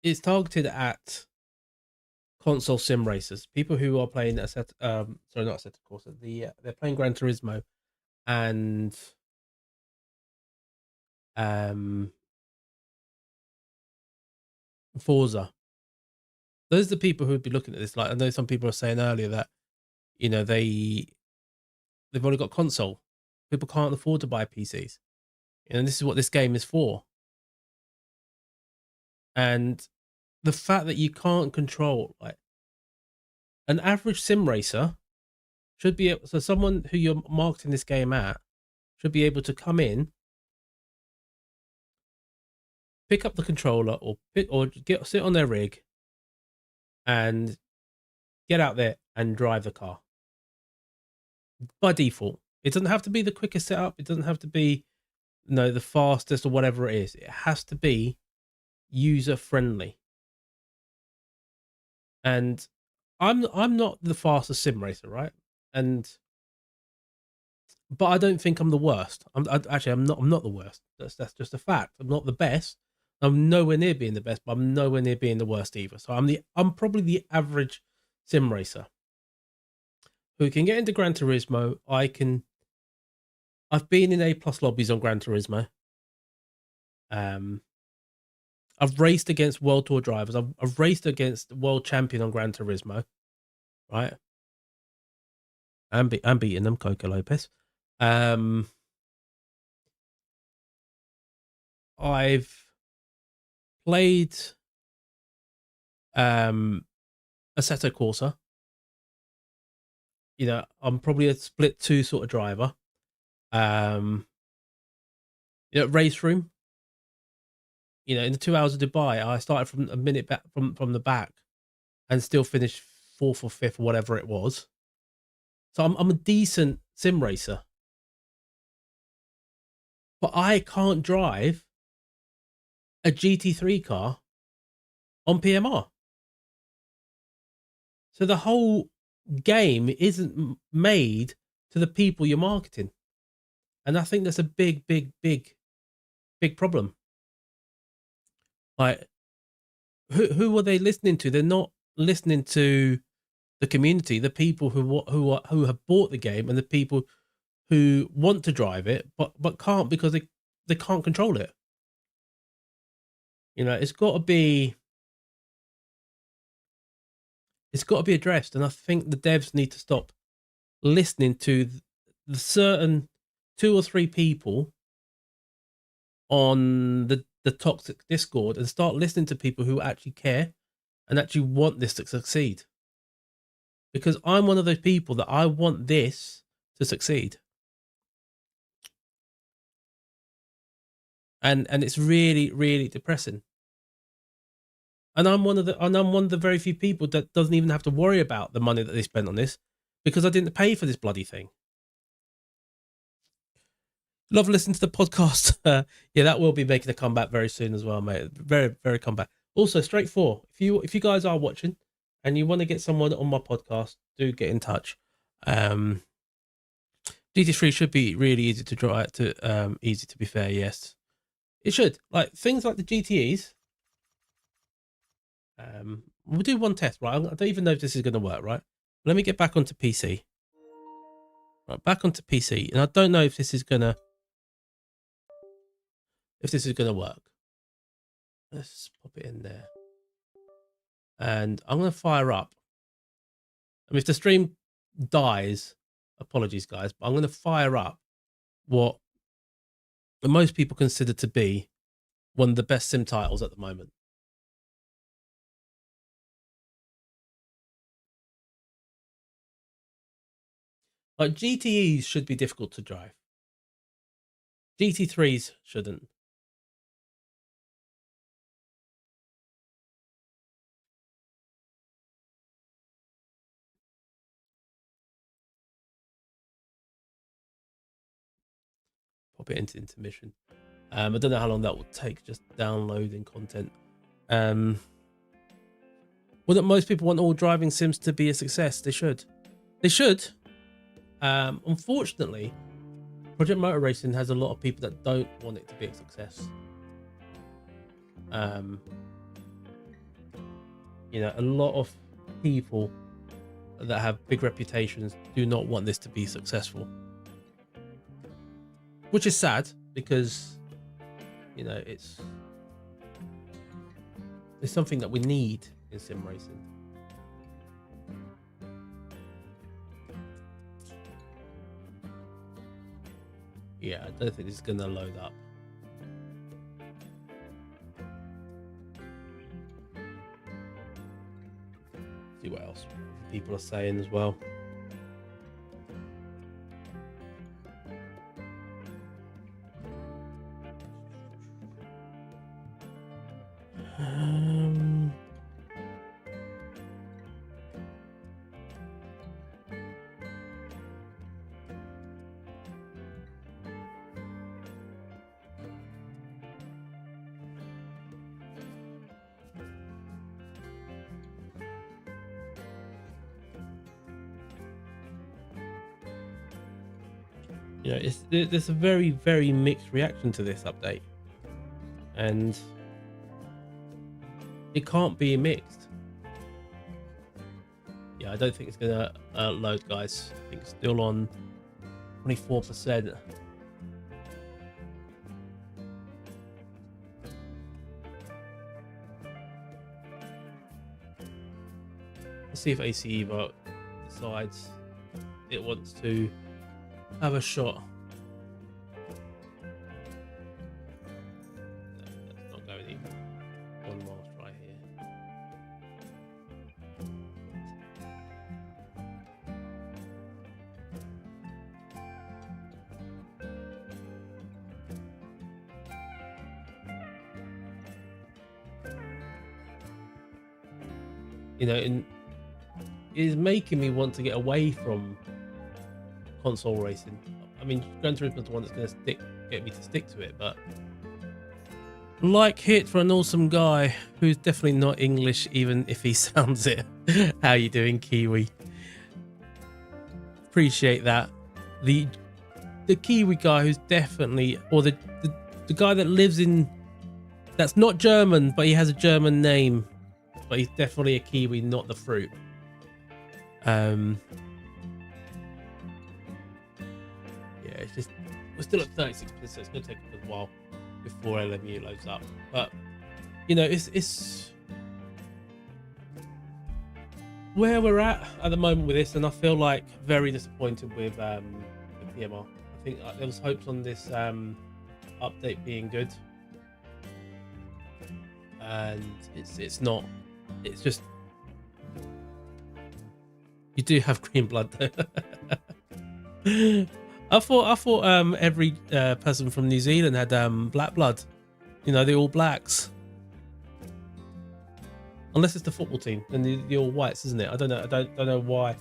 it's targeted at console sim racers, people who are playing Assetto, sorry, not Assetto Corsa. They're playing Gran Turismo and Forza. Those are the people who would be looking at this. Like, I know some people are saying earlier that they've only got console. People can't afford to buy PCs. And this is what this game is for. And the fact that you can't control, like, an average sim racer should be able, so someone who you're marketing this game at should be able to come in, pick up the controller, or sit on their rig and get out there and drive the car by default. It doesn't have to be the quickest setup. It doesn't have to be the fastest or whatever it is. It has to be user friendly. And I'm not the fastest sim racer, right? But I don't think I'm the worst. I'm not the worst. That's just a fact. I'm not the best. I'm nowhere near being the best, but I'm nowhere near being the worst either. So I'm probably the average sim racer who can get into Gran Turismo. I've been in A+ lobbies on Gran Turismo. I've raced against World Tour drivers. I've raced against world champion on Gran Turismo, right? I'm beating them, Coco Lopez. I've played Assetto Corsa. I'm probably a split 2 sort of driver. RaceRoom. In the 2 hours of Dubai, I started from a minute back from the back and still finished 4th or 5th or whatever it was. So I'm a decent sim racer. But I can't drive a GT3 car on PMR. So the whole game isn't made to the people you're marketing. And I think that's a big problem. Like, who are they listening to? They're not listening to the community, the people who have bought the game, and the people who want to drive it but can't because they can't control it. It's got to be It's got to be addressed, and I think the devs need to stop listening to the certain 2 or 3 people on the toxic Discord and start listening to people who actually care and actually want this to succeed. Because I'm one of those people that I want this to succeed. And it's really, really depressing. And I'm one of the very few people that doesn't even have to worry about the money that they spent on this, because I didn't pay for this bloody thing. Love listening to the podcast. Yeah, that will be making a comeback very soon as well, mate. Very, very comeback. Also, Straight4, if you guys are watching and you want to get someone on my podcast, do get in touch. GT3 should be really easy to drive. Easy to be fair, yes, it should. Like things like the GTEs. We'll do one test, right? I don't even know if this is going to work, right? Let me get back onto PC. Right, back onto PC, and I don't know if this is gonna work. Let's pop it in there, and I'm gonna fire up. I mean, if the stream dies, apologies, guys, but I'm gonna fire up what most people consider to be one of the best sim titles at the moment. Like GTEs should be difficult to drive. GT3s shouldn't. Pop it into intermission. I don't know how long that will take, just downloading content. Well, that most people want all driving sims to be a success. They should. They should. Unfortunately, Project Motor Racing has a lot of people that don't want it to be a success. You know, a lot of people that have big reputations do not want this to be successful, which is sad because, you know, it's something that we need in sim racing. Yeah, I don't think this is going to load up. See what else people are saying as well. You know, there's a very, very mixed reaction to this update, and it can't be mixed. Yeah, I don't think it's gonna load, guys. I think it's still on 24%. Let's see if AC Evo decides it wants to have a shot. No, that's not going even. One more try here. You know, it is making me want to get away from console racing. I mean, Gran Turismo is the one that's going to get me to stick to it, but like hit for an awesome guy who's definitely not English, even if he sounds it. How you doing, Kiwi? Appreciate that. The Kiwi guy who's definitely, or the guy that lives in, that's not German, but he has a German name, but he's definitely a Kiwi, not the fruit. Yeah, it's just, we're still at 36%, so it's going to take a good while before LMU loads up. But, you know, it's where we're at the moment with this, and I feel like very disappointed with the PMR. I think there was hopes on this update being good, and it's not. It's just you do have green blood though. I thought every person from New Zealand had black blood. You know, the All Blacks. Unless it's the football team and the All Whites, isn't it? I don't know. I don't know why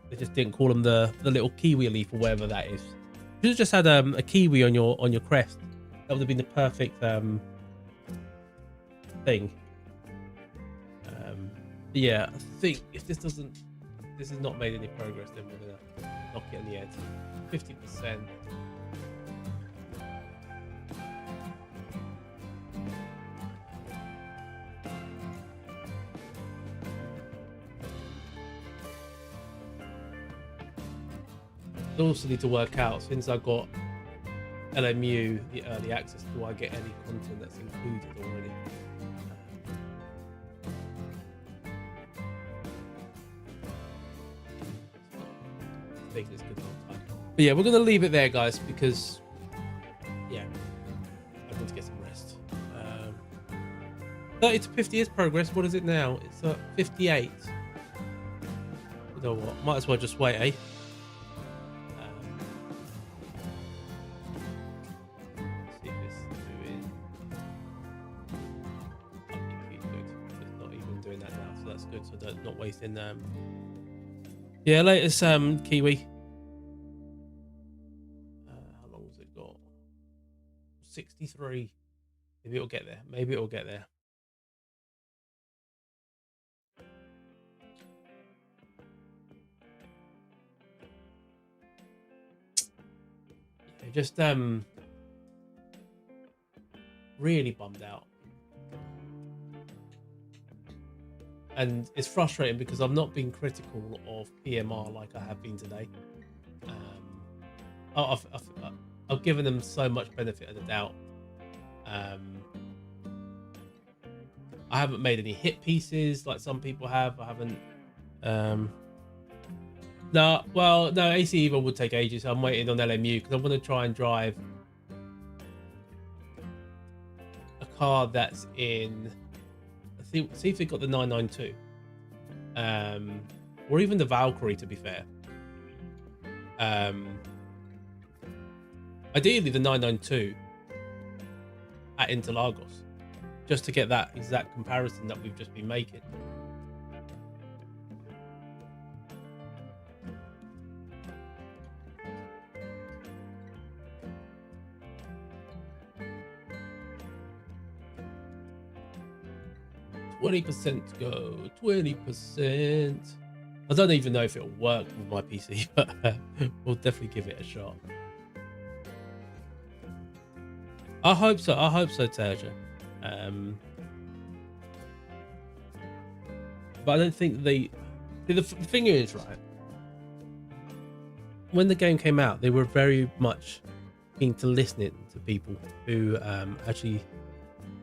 they just didn't call them the little kiwi leaf or whatever that is. You should have just had a kiwi on your crest. That would have been the perfect thing. Yeah, I think if this has not made any progress, then we're gonna knock it in the head. 50%. I also need to work out, since I got LMU, the early access, do I get any content that's included already? I think it's good enough time. But yeah, we're going to leave it there, guys, because, yeah, I want to get some rest. 30 to 50 is progress. What is it now? It's 58. You know what? Might as well just wait, eh? Not wasting yeah, latest kiwi. How long has it got? 63. Maybe it'll get there. Maybe it'll get there. Yeah, just really bummed out. And it's frustrating because I've not been critical of PMR like I have been today. I've given them so much benefit of the doubt. I haven't made any hit pieces like some people have. I haven't. No, AC Evil would take ages. So I'm waiting on LMU because I want to try and drive a car that's in. See if they got the 992, or even the Valkyrie. To be fair, ideally the 992 at Interlagos, just to get that exact comparison that we've just been making. %20 to go. 20%. I don't even know if it'll work with my PC, but we'll definitely give it a shot. I hope so. I hope so, Terja. But I don't think the thing is, right, when the game came out, they were very much keen to listening to people who actually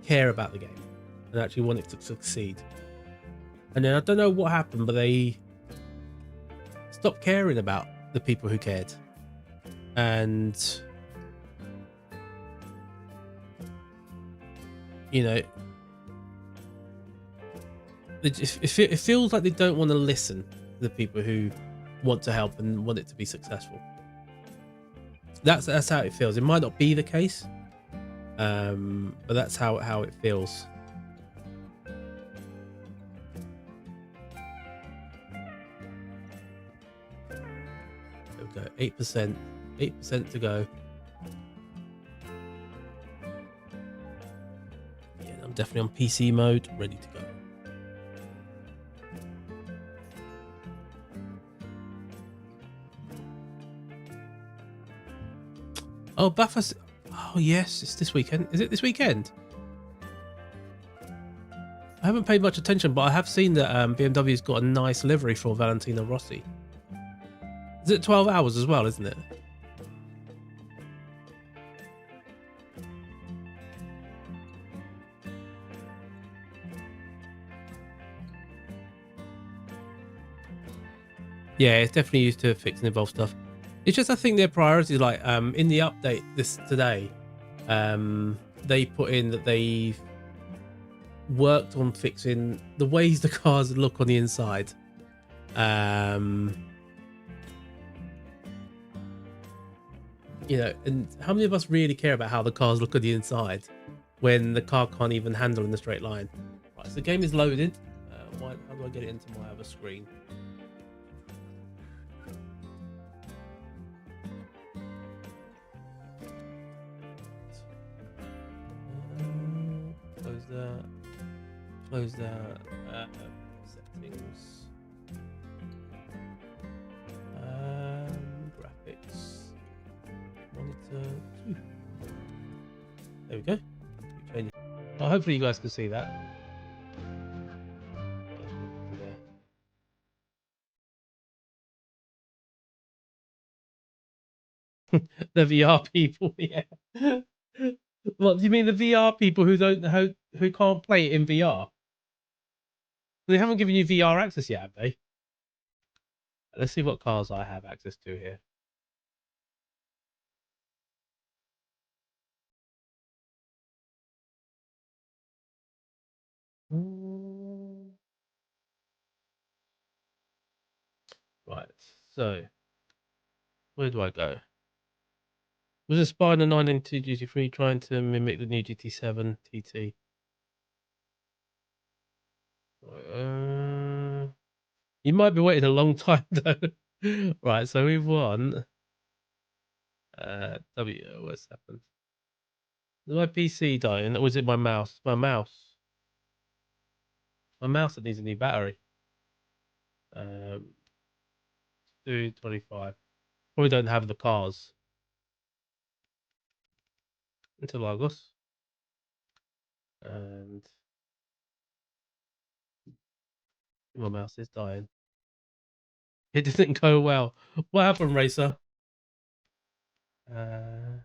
care about the game and actually want it to succeed. And then I don't know what happened, but they stopped caring about the people who cared. And you know, it feels like they don't want to listen to the people who want to help and want it to be successful. That's how it feels. It might not be the case, but that's how it feels. There we go. 8%. 8% to go. Yeah, I'm definitely on PC mode, ready to go. Oh, Bathurst. Oh, yes, it's this weekend. Is it this weekend? I haven't paid much attention, but I have seen that BMW's got a nice livery for Valentino Rossi. Is it 12 hours as well, isn't it? Yeah, it's definitely used to fix and evolve stuff. It's just I think their priorities, like in the update today, they put in that they've worked on fixing the ways the cars look on the inside. You know, and how many of us really care about how the cars look on the inside when the car can't even handle in a straight line? Right, so the game is loaded. How do I get it into my other screen? Close that. Close that. Settings. Graphics. Monitor 2. There we go. Well, hopefully you guys can see that. The VR people, yeah. What do you mean, the VR people who who can't play it in VR? They haven't given you VR access yet, have they? Let's see what cars I have access to here. Right, so where do I go? Was a Spider 992 GT3 trying to mimic the new GT7 TT? You might be waiting a long time though. Right, so we've won. What's happened? Is my PC dying, or was it my mouse? My mouse. My mouse that needs a new battery. 225. Probably don't have the cars until August. And my mouse is dying. It didn't go well. What happened, Racer? I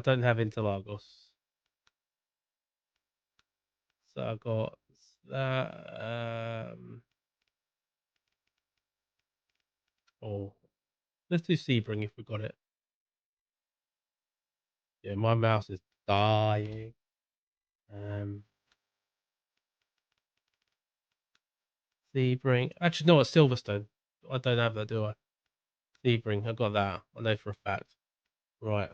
don't have Interlagos. So I got that. Oh, let's do Sebring if we got it. Yeah, my mouse is dying. Sebring. Actually, no, it's Silverstone. I don't have that, do I? Sebring. I got that. I know for a fact. Right.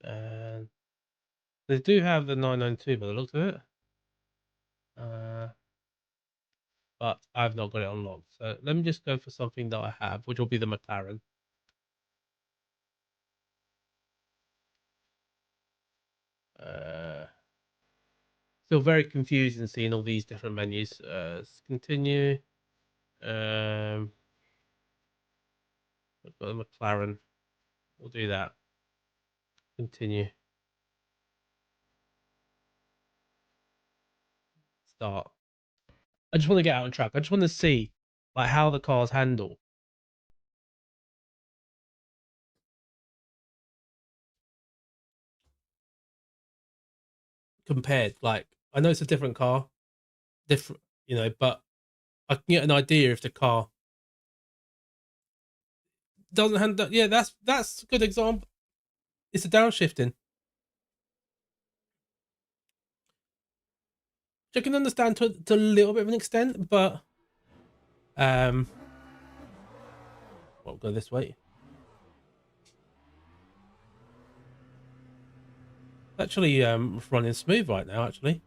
And they do have the 992 by the looks of it. But I've not got it unlocked. So let me just go for something that I have, which will be the McLaren. Still very confusing seeing all these different menus. Let's continue. I've got the McLaren. We'll do that. Continue. Start. I just want to get out on track. I just want to see like how the cars handle compared. Like I know it's a different car, different, you know, but I can get an idea if the car doesn't handle. Yeah, that's a good example. It's a downshifting. Which I can understand to a little bit of an extent, but well, go this way. Actually, running smooth right now. Actually,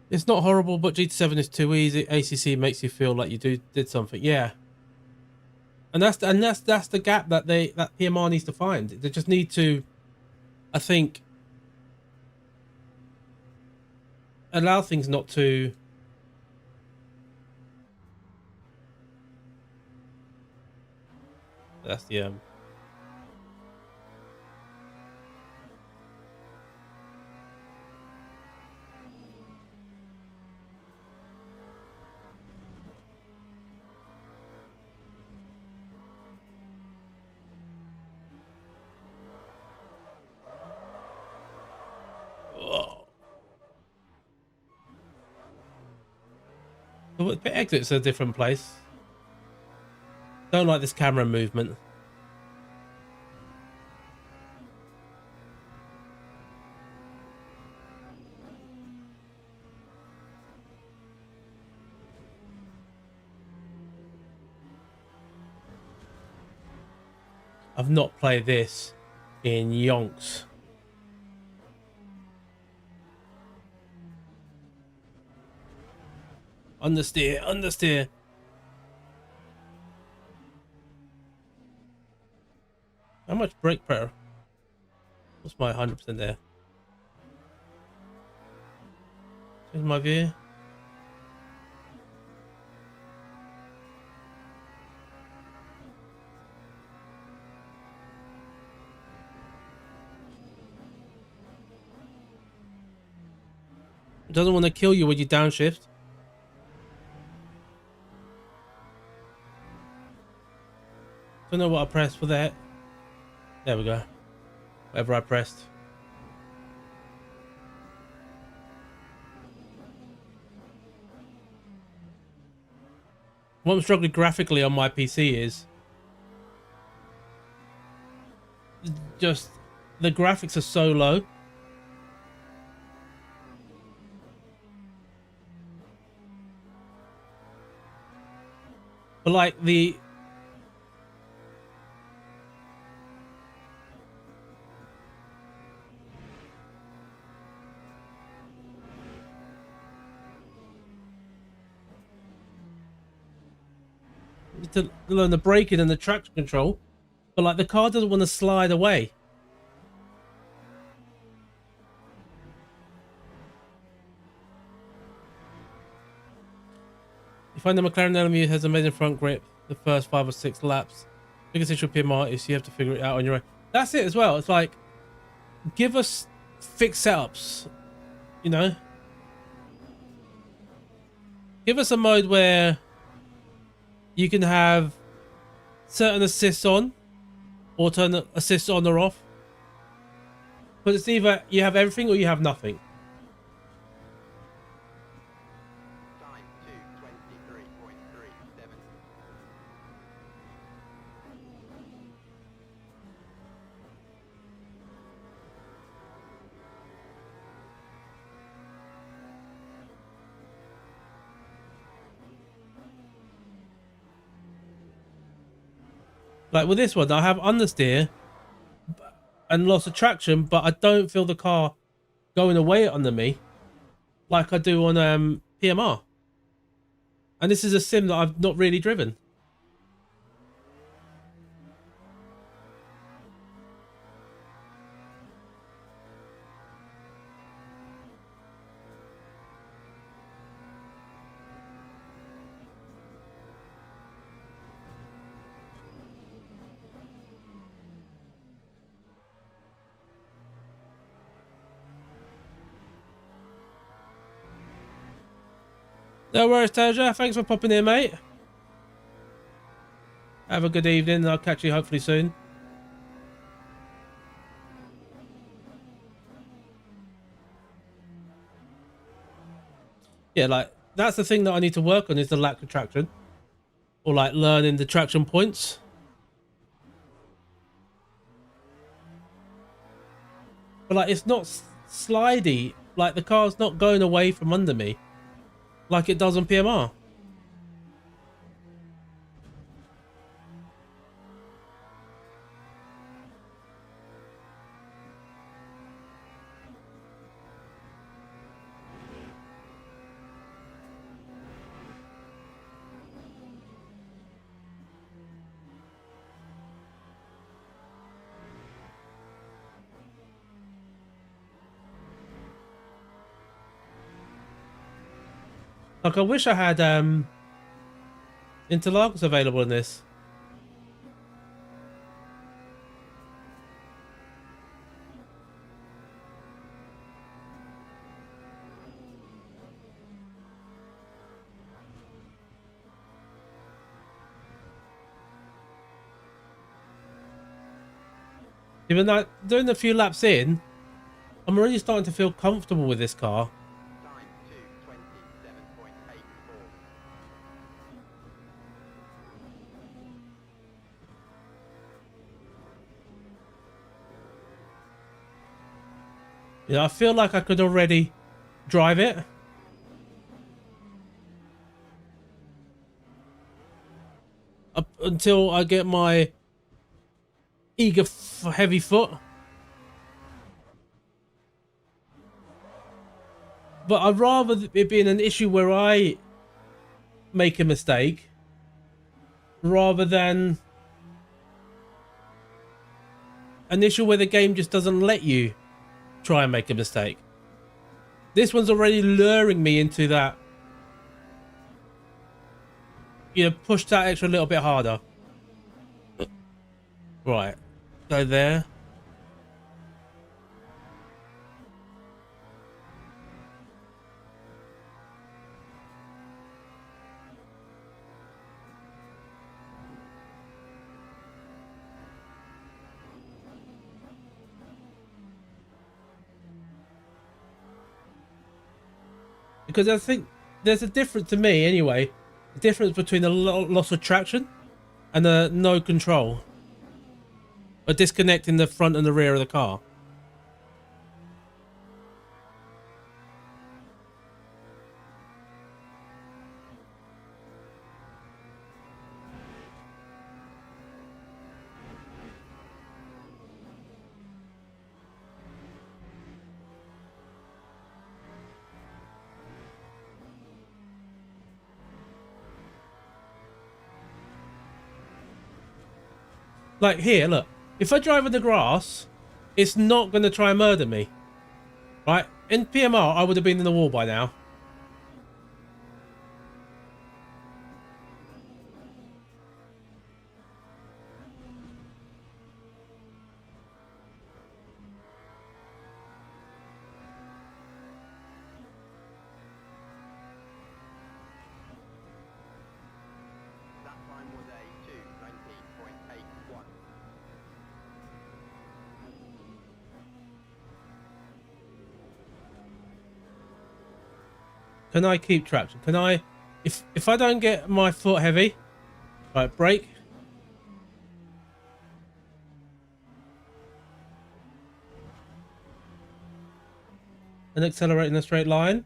it's not horrible, but GT7 is too easy. ACC makes you feel like you did something. Yeah, and that's the gap that PMR needs to find. They just need to, I think, allow things not to. That's the The pit exit's a different place. Don't like this camera movement. I've not played this in yonks. Understeer, understeer. How much brake pressure? What's my 100% there? Change my view. It doesn't want to kill you when you downshift. Don't know what I pressed for that. There we go. Whatever I pressed. What I'm struggling graphically on my PC is just the graphics are so low. But like the to learn the braking and the traction control, but like the car doesn't want to slide away. You find the McLaren LMDH has amazing front grip the first 5 or 6 laps. Biggest issue with PMR is you have to figure it out on your own. That's it as well. It's like, give us fixed setups, you know? Give us a mode where you can have certain assists on, alternate assists on or off. But it's either you have everything or you have nothing. Time 2:23.37. Like with this one, I have understeer and loss of traction, but I don't feel the car going away under me like I do on PMR. And this is a sim that I've not really driven. No worries, Toja. Thanks for popping in, mate. Have a good evening. I'll catch you hopefully soon. Yeah, like, that's the thing that I need to work on is the lack of traction. Or, like, learning the traction points. But, like, it's not slidey. Like, the car's not going away from under me like it does on PMR. Like, I wish I had interlocks available in this. Even though doing a few laps in, I'm already starting to feel comfortable with this car. Time 2:27.84. You know, I feel like I could already drive it. Up until I get my eager heavy foot. But I'd rather it being an issue where I make a mistake rather than an issue where the game just doesn't let you try and make a mistake. This one's already luring me into that. You know, push that extra little bit harder. Right. Go there. Because I think there's a difference to me anyway. The difference between a loss of traction and a no control. Or disconnecting the front and the rear of the car. Like here, look. If I drive in the grass, it's not going to try and murder me. Right? In PMR, I would have been in the wall by now. That time was a 2:19.81. Can I keep traction? Can I... If I don't get my foot heavy... Right, brake. And accelerate in a straight line.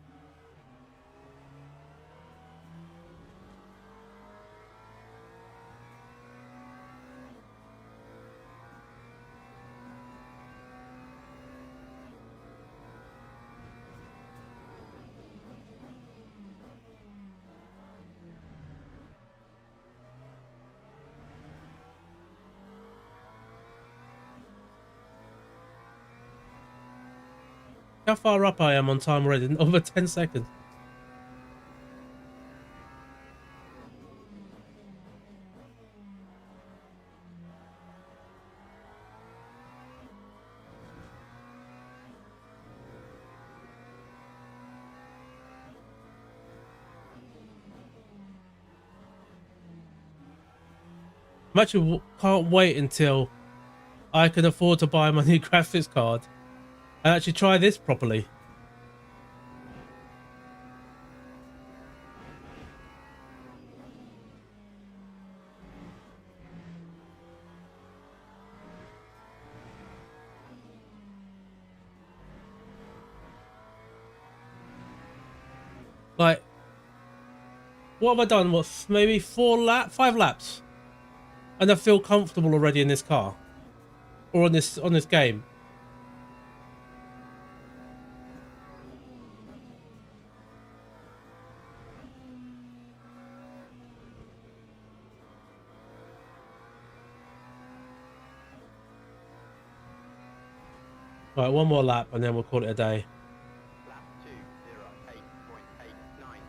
How far up I am on time already? Over 10 seconds. I actually can't wait until I can afford to buy my new graphics card and actually try this properly. Like, what have I done? What, maybe 5 laps? And I feel comfortable already in this car. Or on this game. Right, one more lap and then we'll call it a day. Lap 2:08.89.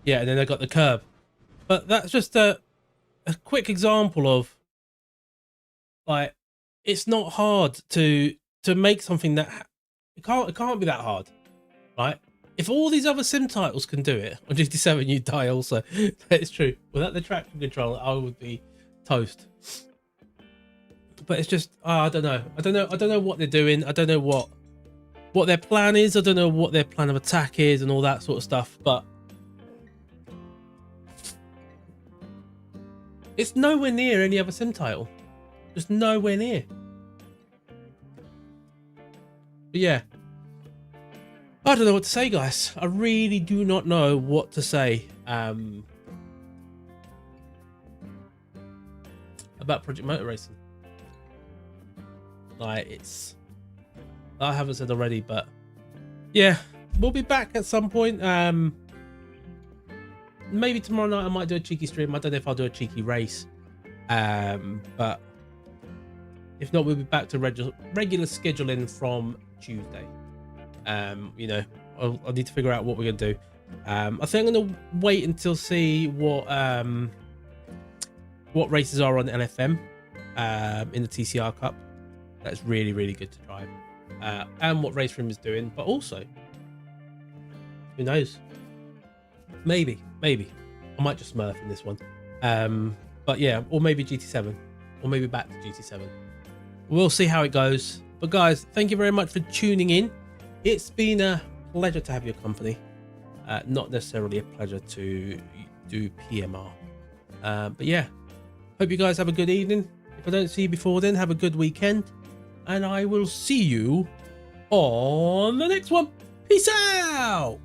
Yeah, and then I got the curb. But that's just a quick example of, like, it's not hard to make something that it can't be that hard, right? If all these other sim titles can do it on GT7, you die also. That is true. Without the traction control, I would be toast. but it's just I don't know. I don't know what they're doing. I don't know what their plan is. I don't know what their plan of attack is and all that sort of stuff. But it's nowhere near any other sim title. Just nowhere near. But yeah, I don't know what to say, guys. I really do not know what to say about Project Motor Racing. Like, it's, I haven't said already, but yeah, we'll be back at some point. Maybe tomorrow night I might do a cheeky stream. I don't know if I'll do a cheeky race, but if not, we'll be back to regular scheduling from Tuesday. You know, I'll need to figure out what we're gonna do. I think I'm gonna wait until see what races are on LFM in the TCR Cup. That's really good to drive, and what RaceRoom is doing. But also, who knows? Maybe I might just smurf in this one. But yeah, or maybe GT7, or maybe back to GT7. We'll see how it goes. But guys, thank you very much for tuning in. It's been a pleasure to have your company. Not necessarily a pleasure to do PMR. But yeah, hope you guys have a good evening. If I don't see you before then, have a good weekend. And I will see you on the next one. Peace out.